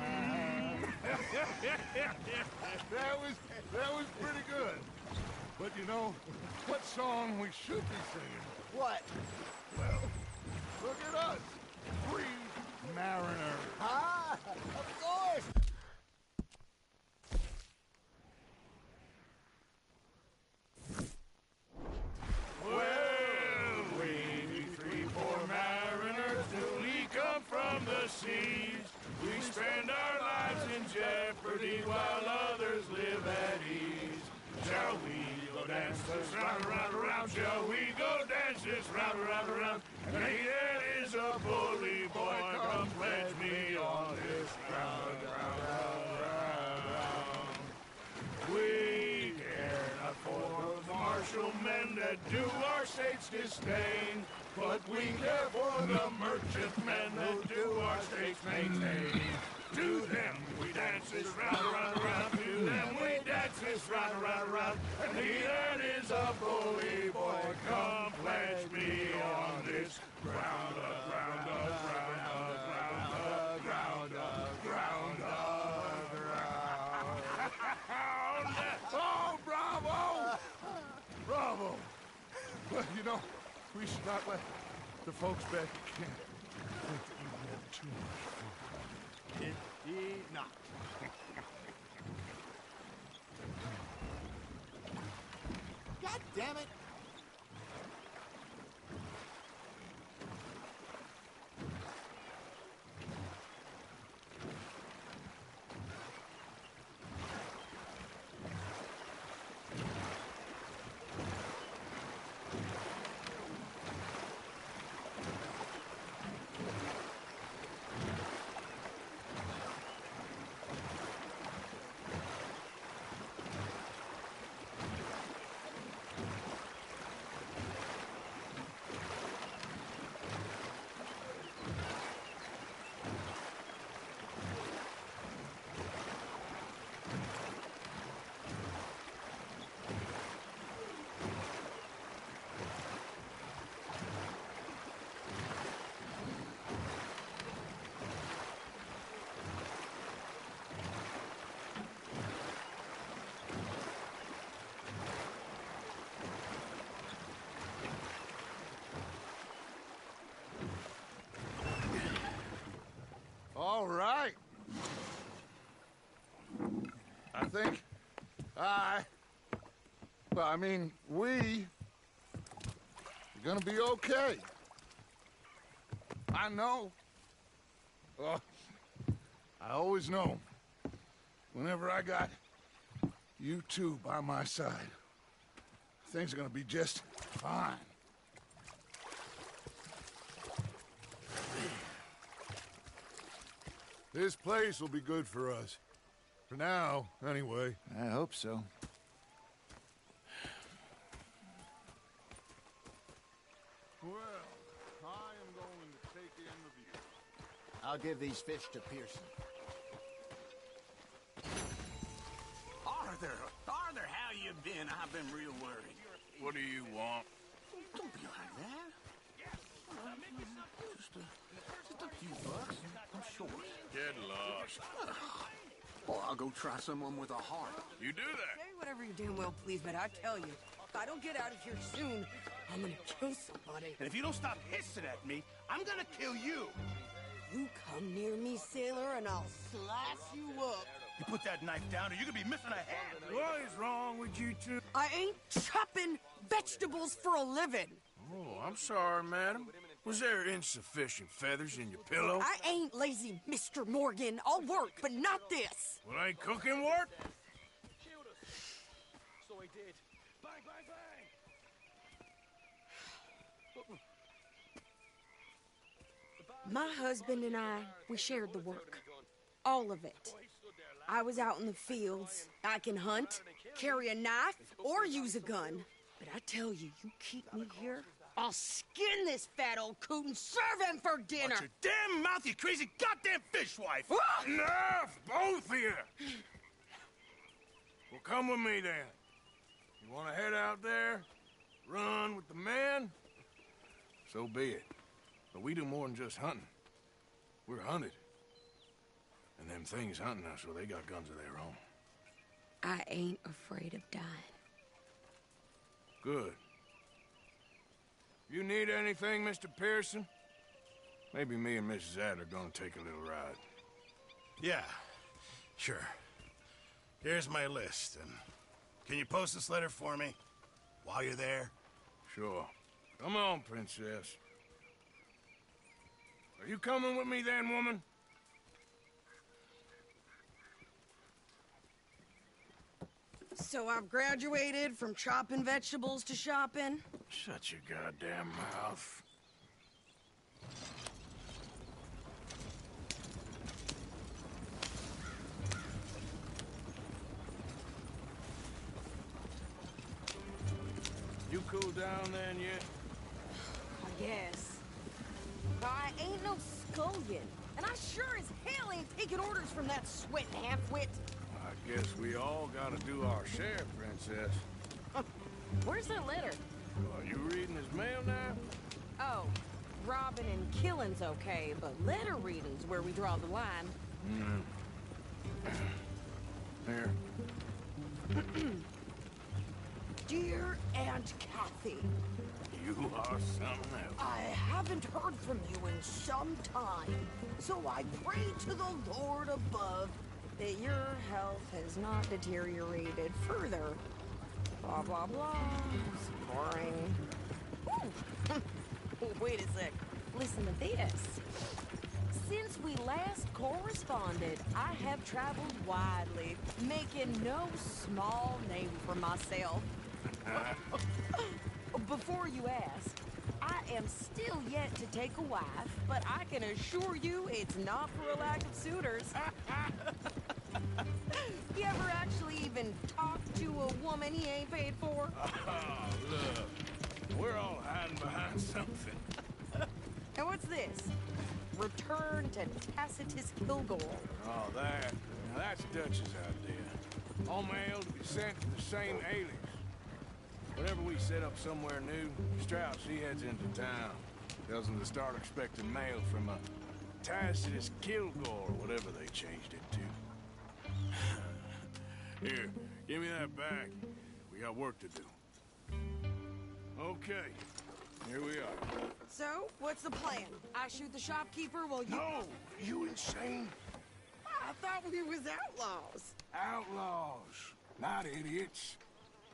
That was pretty good. But you know, what song we should be singing? What? Well, look at us. Free mariners. Ah, of course. Well, we three poor mariners newly come from the seas. We spend our lives in jeopardy while others live at ease. Shall we go dance this round, round, round? Shall we go dance this round, round, round? And he is a bully boy, come pledge me on this round, round, round, round. We care not for the martial men that do our state's disdain, but we care for the merchant men that do our state's maintain. To them we dance this round, round, round. To them we dance this round, round, round. And he that is a bully boy, come pledge me on this ground up, ground up, ground up, ground up, ground up, ground up, ground up. Oh, bravo! Bravo! Well, you know, we should not let the folks back at camp think that we had too much fun. Indeed not. God damn it! All right. I think we are gonna be okay. I know. Oh, I always know. Whenever I got you two by my side, things are gonna be just fine. This place will be good for us. For now, anyway. I hope so. Well, I am going to take in the view. I'll give these fish to Pearson. Arthur, how you been? I've been real worried. What do you want? Don't be like that. Just a few bucks. I'm short. Get lost. Or I'll go try someone with a heart. You do that. Say whatever you damn well please, but I tell you, if I don't get out of here soon, I'm gonna kill somebody. And if you don't stop hissing at me, I'm gonna kill you. You come near me, sailor, and I'll slice you up. You put that knife down or you're gonna be missing a hand. What is wrong with you two? I ain't chopping vegetables for a living. Oh, I'm sorry, madam. Was there insufficient feathers in your pillow? I ain't lazy, Mr. Morgan. I'll work, but not this. Well, ain't cooking work? did. Bang, bang, bang! My husband and I, we shared the work. All of it. I was out in the fields. I can hunt, carry a knife, or use a gun. But I tell you, you keep me here, I'll skin this fat old coot and serve him for dinner. Watch your damn mouth, you crazy goddamn fishwife! Enough, both of you! Well, come with me then. You want to head out there, run with the men? So be it. But we do more than just hunting. We're hunted. And them things hunting us, well, they got guns of their own. I ain't afraid of dying. Good. You need anything, Mr. Pearson? Maybe me and Mrs. Adler are gonna take a little ride. Yeah, sure. Here's my list, and can you post this letter for me while you're there? Sure. Come on, Princess. Are you coming with me then, woman? So I've graduated from chopping vegetables to shopping? Shut your goddamn mouth. You cool down then yet? I guess. But I ain't no scullion. And I sure as hell ain't taking orders from that sweating half-wit. I guess we all gotta do our share, Princess. Where's that letter? Are you reading his mail now? Oh, robbing and killing's okay, but letter reading's where we draw the line. Here. Dear Aunt Kathy, You are something else. I haven't heard from you in some time, so I pray to the Lord above that your health has not deteriorated further. Blah, blah, blah. It's boring. Ooh. Wait a sec. Listen to this. Since we last corresponded, I have traveled widely, making no small name for myself. Before you ask, I am still yet to take a wife, but I can assure you it's not for a lack of suitors. You ever actually even talk to a woman he ain't paid for? Oh, look. We're all hiding behind something. And what's this? Return to Tacitus Kilgore. Oh, that. Now, that's Dutch's idea. All mail to be sent to the same alias. Whenever we set up somewhere new, Strauss, he heads into town. Tells them to start expecting mail from a Tacitus Kilgore, or whatever they changed it to. Here, give me that back. We got work to do. Okay, here we are. So, what's the plan? I shoot the shopkeeper while you... No! You insane? I thought we was outlaws. Outlaws, not idiots.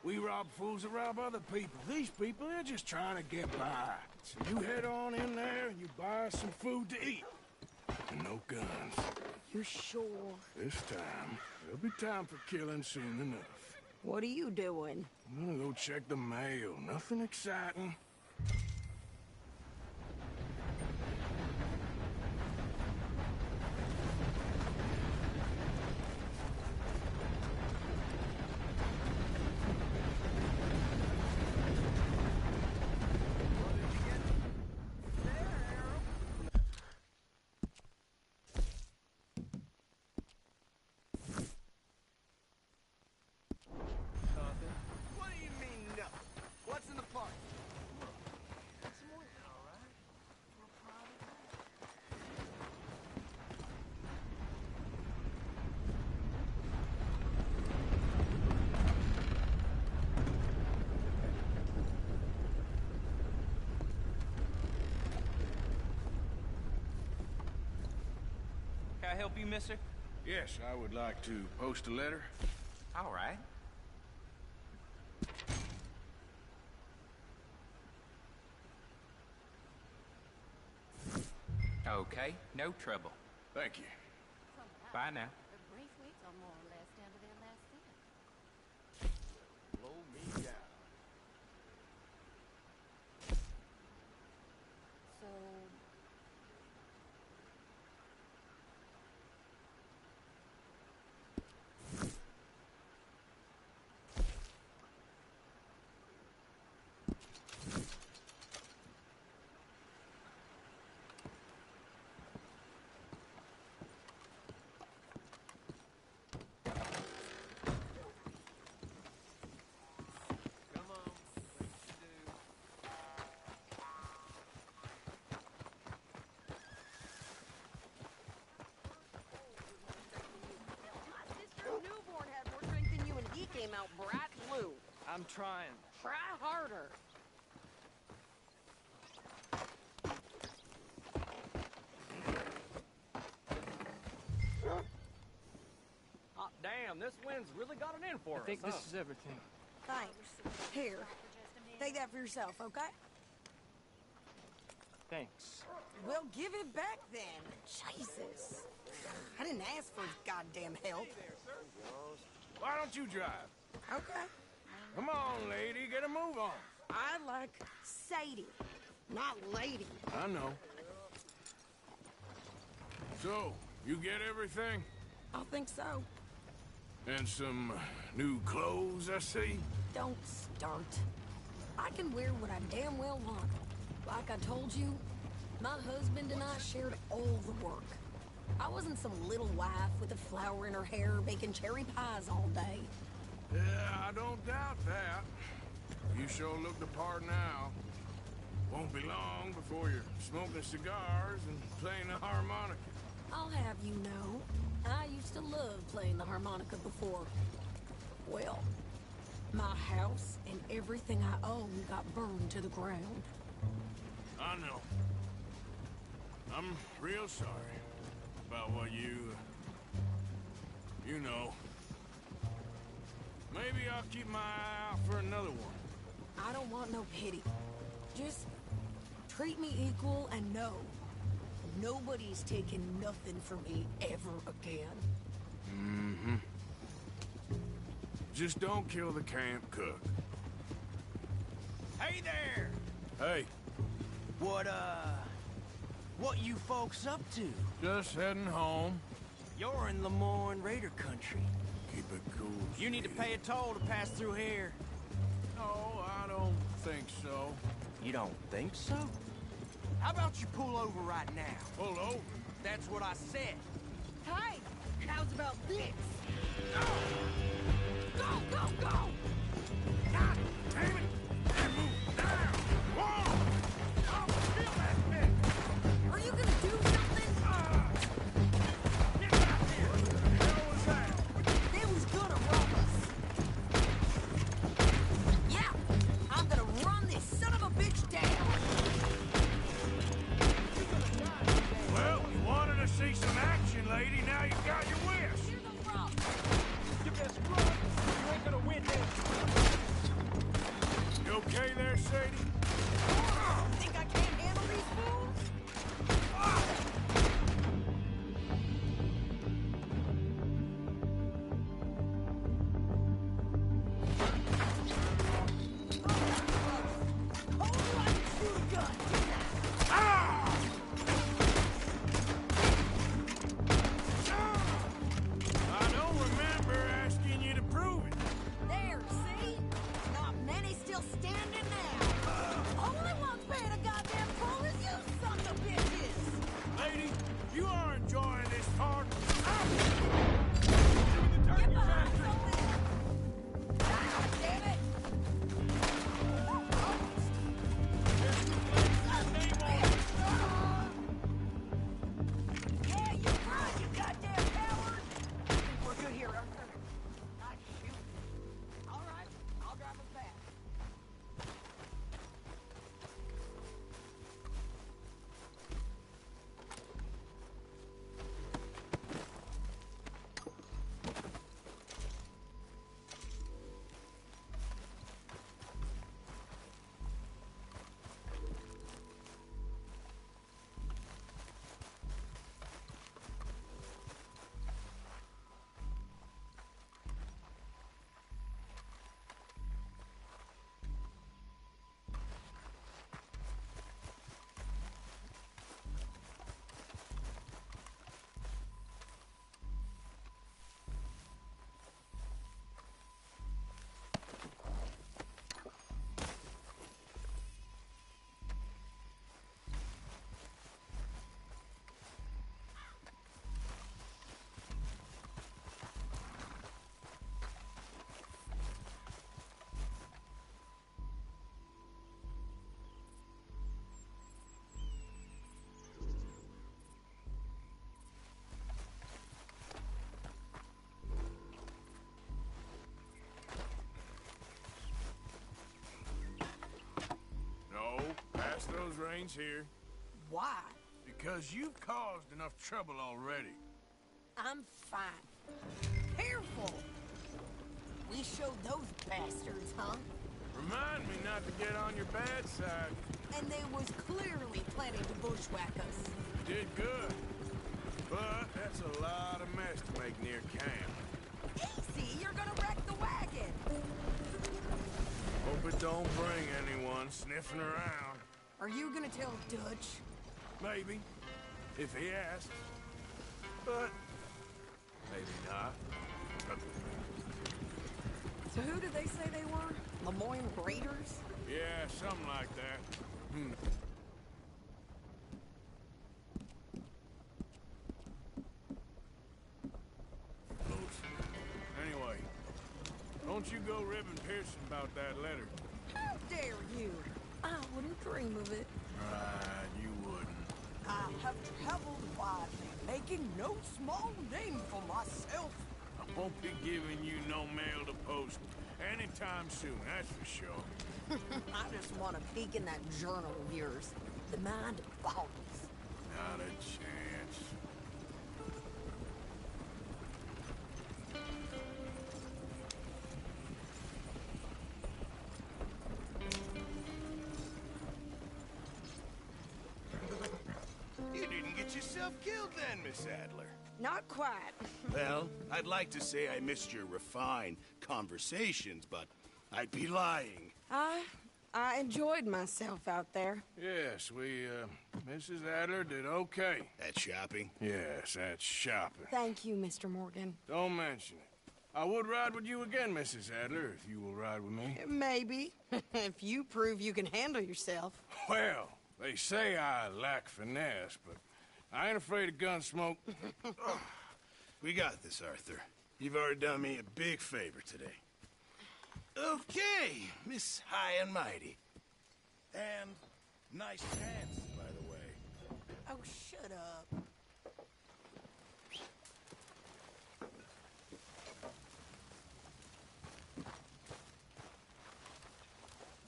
We rob fools that rob other people. These people, they're just trying to get by. So you head on in there and you buy us some food to eat. And no guns. You sure? This time, there'll be time for killing soon enough. What are you doing? I'm gonna go check the mail. Nothing exciting. What do you mean, no? What's in the park? Can I help you, mister? Yes, I would like to post a letter. All right. Okay, no trouble. Thank you. Bye now. The Braithwaites are more or less down to their last cent. Blow me I'm trying. Try harder. Oh, damn, this wind's really got it in for us. I think this is everything. Thanks. Here. Take that for yourself, okay? Thanks. Well, give it back then. Jesus. I didn't ask for his goddamn help. Why don't you drive? Okay. Come on, lady, get a move on. I like Sadie, not lady. I know. So, you get everything? I think so. And some new clothes, I see? Don't start. I can wear what I damn well want. Like I told you, my husband and I shared all the work. I wasn't some little wife with a flower in her hair baking cherry pies all day. Yeah, I don't doubt that. You sure look the part now. Won't be long before you're smoking cigars and playing the harmonica. I'll have you know, I used to love playing the harmonica before. Well, my house and everything I own got burned to the ground. I know. I'm real sorry about what you know. Maybe I'll keep my eye out for another one. I don't want no pity. Just treat me equal and know nobody's taking nothing from me ever again. Mm-hmm. Just don't kill the camp cook. Hey there! Hey. What you folks up to? Just heading home. You're in Lemoyne Raider country. Keep it cool. You need to pay a toll to pass through here. No, I don't think so. You don't think so? How about you pull over right now? Pull over? That's what I said. Hey, how's about this? Go, go, go! God damn it! And move down! Whoa! Oh, feel that bitch! Are you gonna do something? Get back here! What the hell was that? They was gonna rob us. Yeah, I'm gonna run this son of a bitch down. Well, you wanted to see some action, lady. Now you got your wish. Here's the rock. You best run. You ain't gonna win this. train's here. Why? Because you've caused enough trouble already. I'm fine. Careful! We showed those bastards, huh? Remind me not to get on your bad side. And they was clearly planning to bushwhack us. Did good. But that's a lot of mess to make near camp. Easy, you're gonna wreck the wagon. Hope it don't bring anyone sniffing around. Are you gonna tell Dutch? Maybe, if he asks. But maybe not. So who did they say they were? Lemoyne Raiders? Yeah, something like that. Anyway, don't you go ribbing Pearson about that letter. How dare you? I wouldn't dream of it. Right, you wouldn't. I have traveled widely, making no small name for myself. I won't be giving you no mail to post anytime soon, that's for sure. I just want to peek in that journal of yours. The mind boggles. Not a chance. You didn't get yourself killed then, Miss Adler. Not quite. Well, I'd like to say I missed your refined conversations, but I'd be lying. I enjoyed myself out there. Yes, Mrs. Adler did okay. At shopping? Yes, that's shopping. Thank you, Mr. Morgan. Don't mention it. I would ride with you again, Mrs. Adler, if you will ride with me. Maybe. If you prove you can handle yourself. Well, they say I lack finesse, but I ain't afraid of gun smoke. We got this, Arthur. You've already done me a big favor today. Okay, Miss High and Mighty. And nice pants, by the way. Oh, shut up.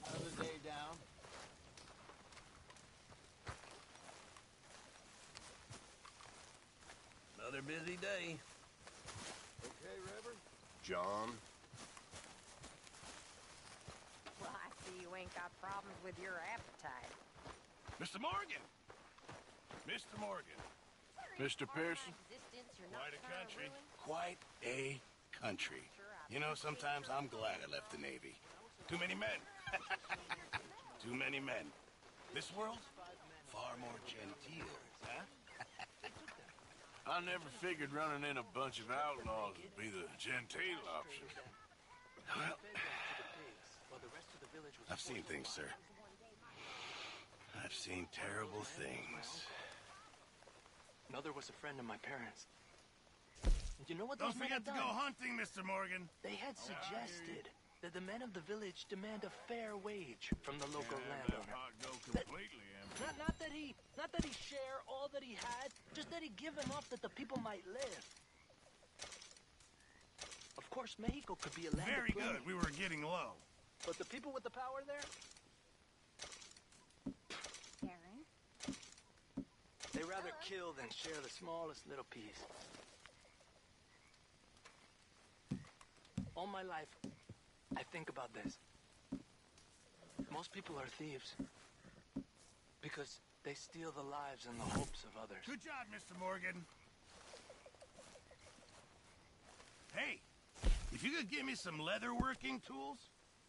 Another day down. Another busy day. Okay, Reverend? John? Well, I see you ain't got problems with your appetite. Mr. Morgan! Mr. Morgan. Mr. Pearson? Quite a country. Quite a country. You know, sometimes I'm glad I left the Navy. Too many men. Too many men. This world, far more genteel, huh? I never figured running in a bunch of outlaws would be the genteel option. Well, I've seen things, sir. I've seen terrible things. Mother was a friend of my parents. And you know what those Don't men forget had to done? go hunting, Mr. Morgan. They had suggested that the men of the village demand a fair wage from the local landowner. Not that he share all that he had, just that he give enough that the people might live. Of course, Mexico could be a land Very of plenty, good. We were getting low. but the people with the power there, Darren? they rather kill than share the smallest little piece. All my life, I think about this. Most people are thieves because they steal the lives and the hopes of others. Good job, Mr. Morgan. Hey, if you could give me some leatherworking tools,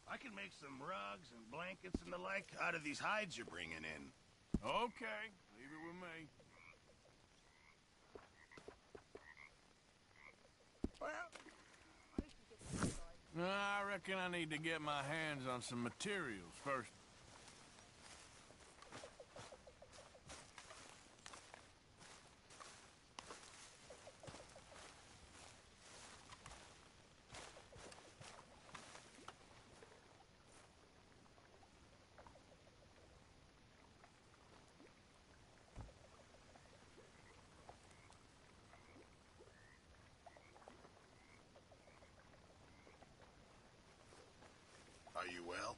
I could make some rugs and blankets and the like out of these hides you're bringing in. Okay, leave it with me. I reckon I need to get my hands on some materials first. Are you well?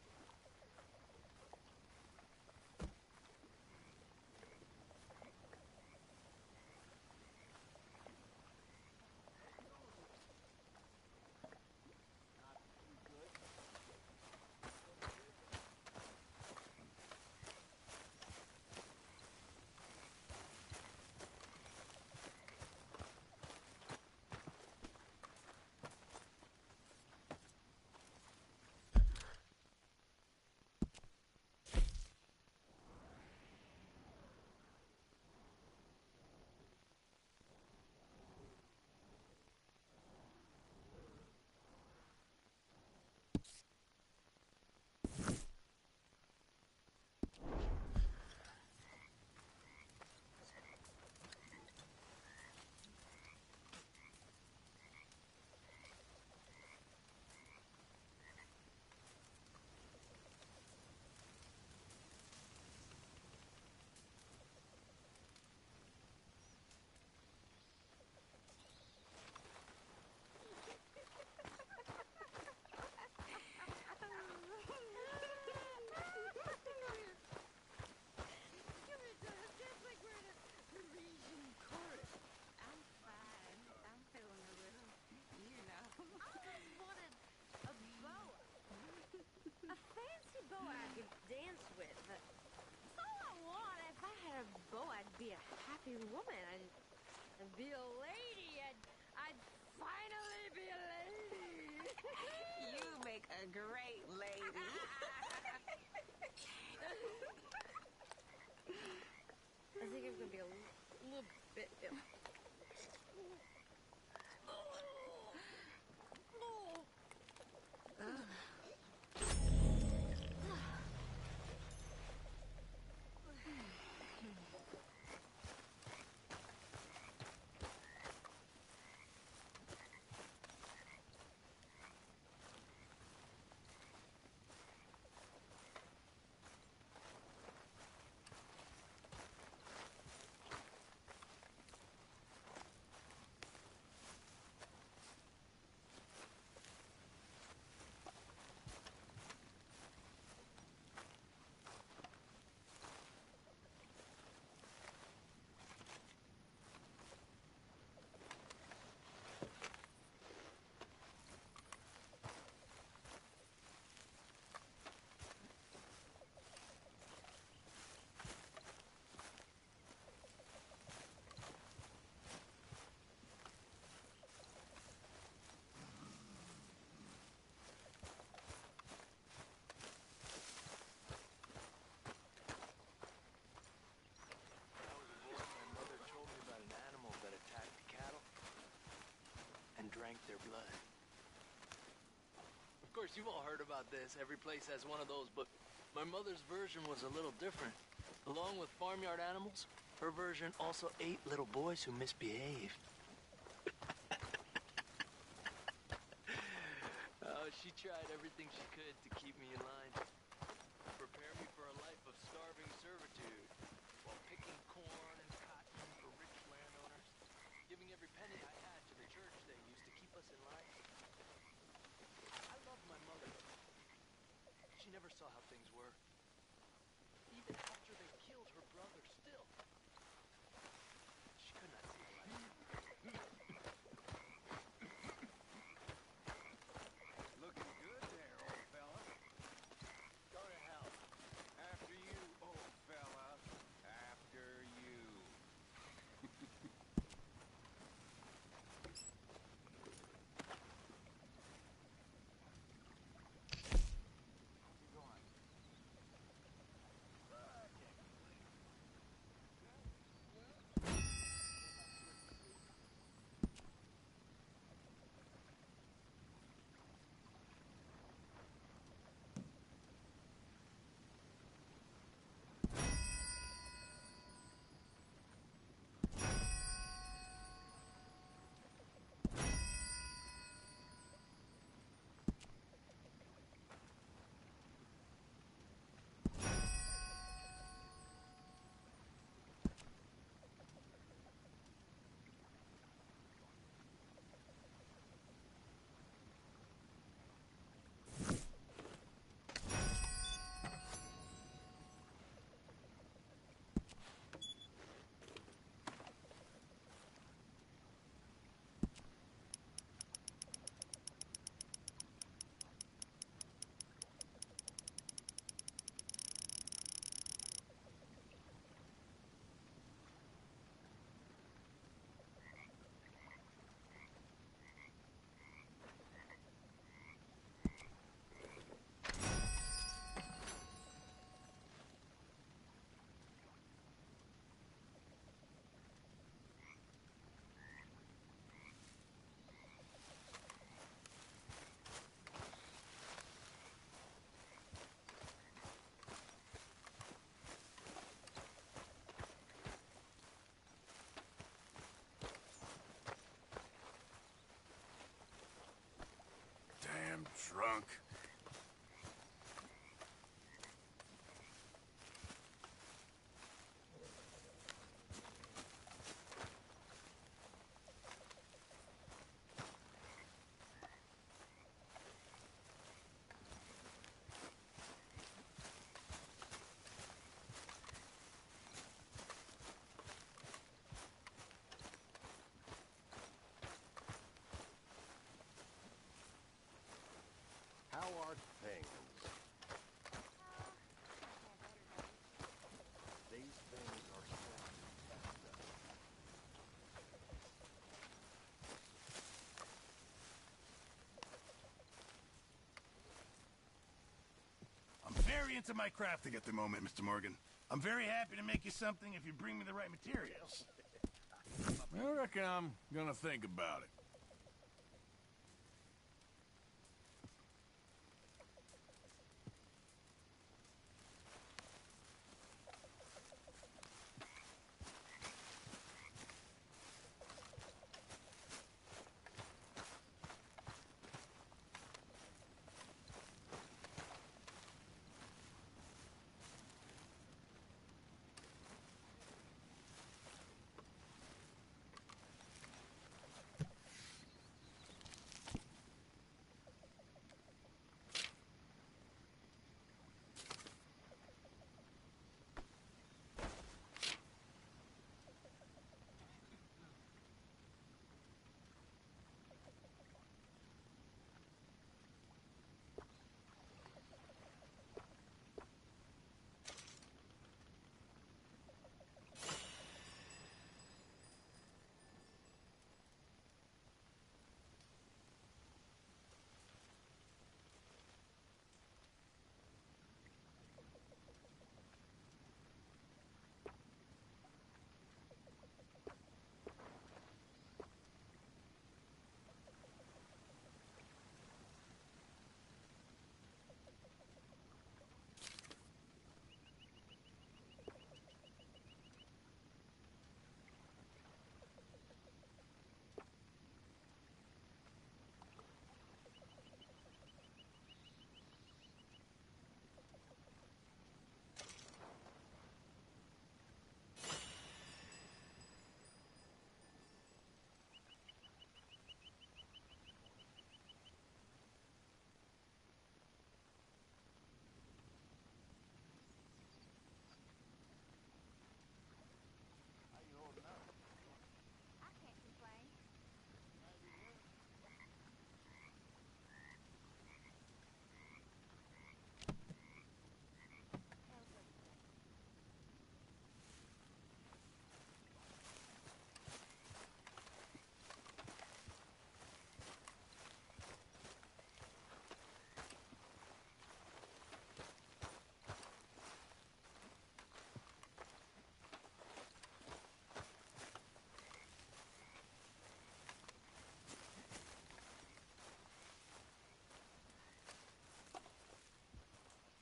be a woman. I'd be a lady. I'd finally be a lady. You make a great lady. I think I'm gonna be a little bit ill. Drank their blood. Of course, you've all heard about this. Every place has one of those, but my mother's version was a little different. Along with farmyard animals, her version also ate little boys who misbehaved. She tried everything she could to keep me in line. Prepare me for a life of starving servitude, while picking corn and cotton for rich landowners, giving every penny I had to the church they used to keep us in line. I loved my mother. She never saw how things were. Even after they killed her brother, still. She could not see the light. Looking good there, old fella. Go to hell. After you, old fella. After you. Drunk. How to my crafting at the moment, Mr. Morgan. I'm very happy to make you something if you bring me the right materials. I reckon I'm gonna think about it.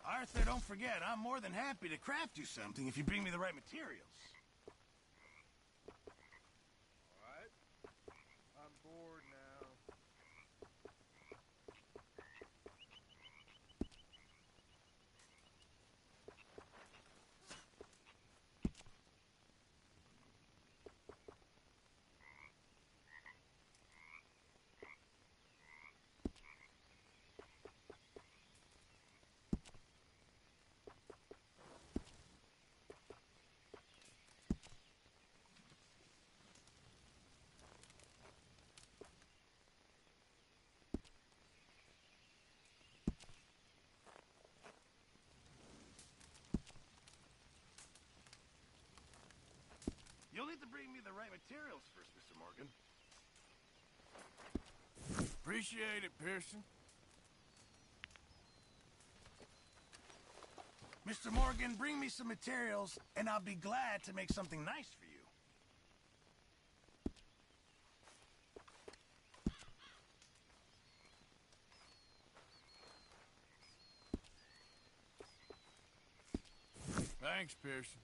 Arthur, don't forget, I'm more than happy to craft you something if you bring me the right materials. All right. I'm bored now. You'll need to bring me the right materials first, Mr. Morgan. Appreciate it, Pearson. Mr. Morgan, bring me some materials, and I'll be glad to make something nice for you. Thanks, Pearson.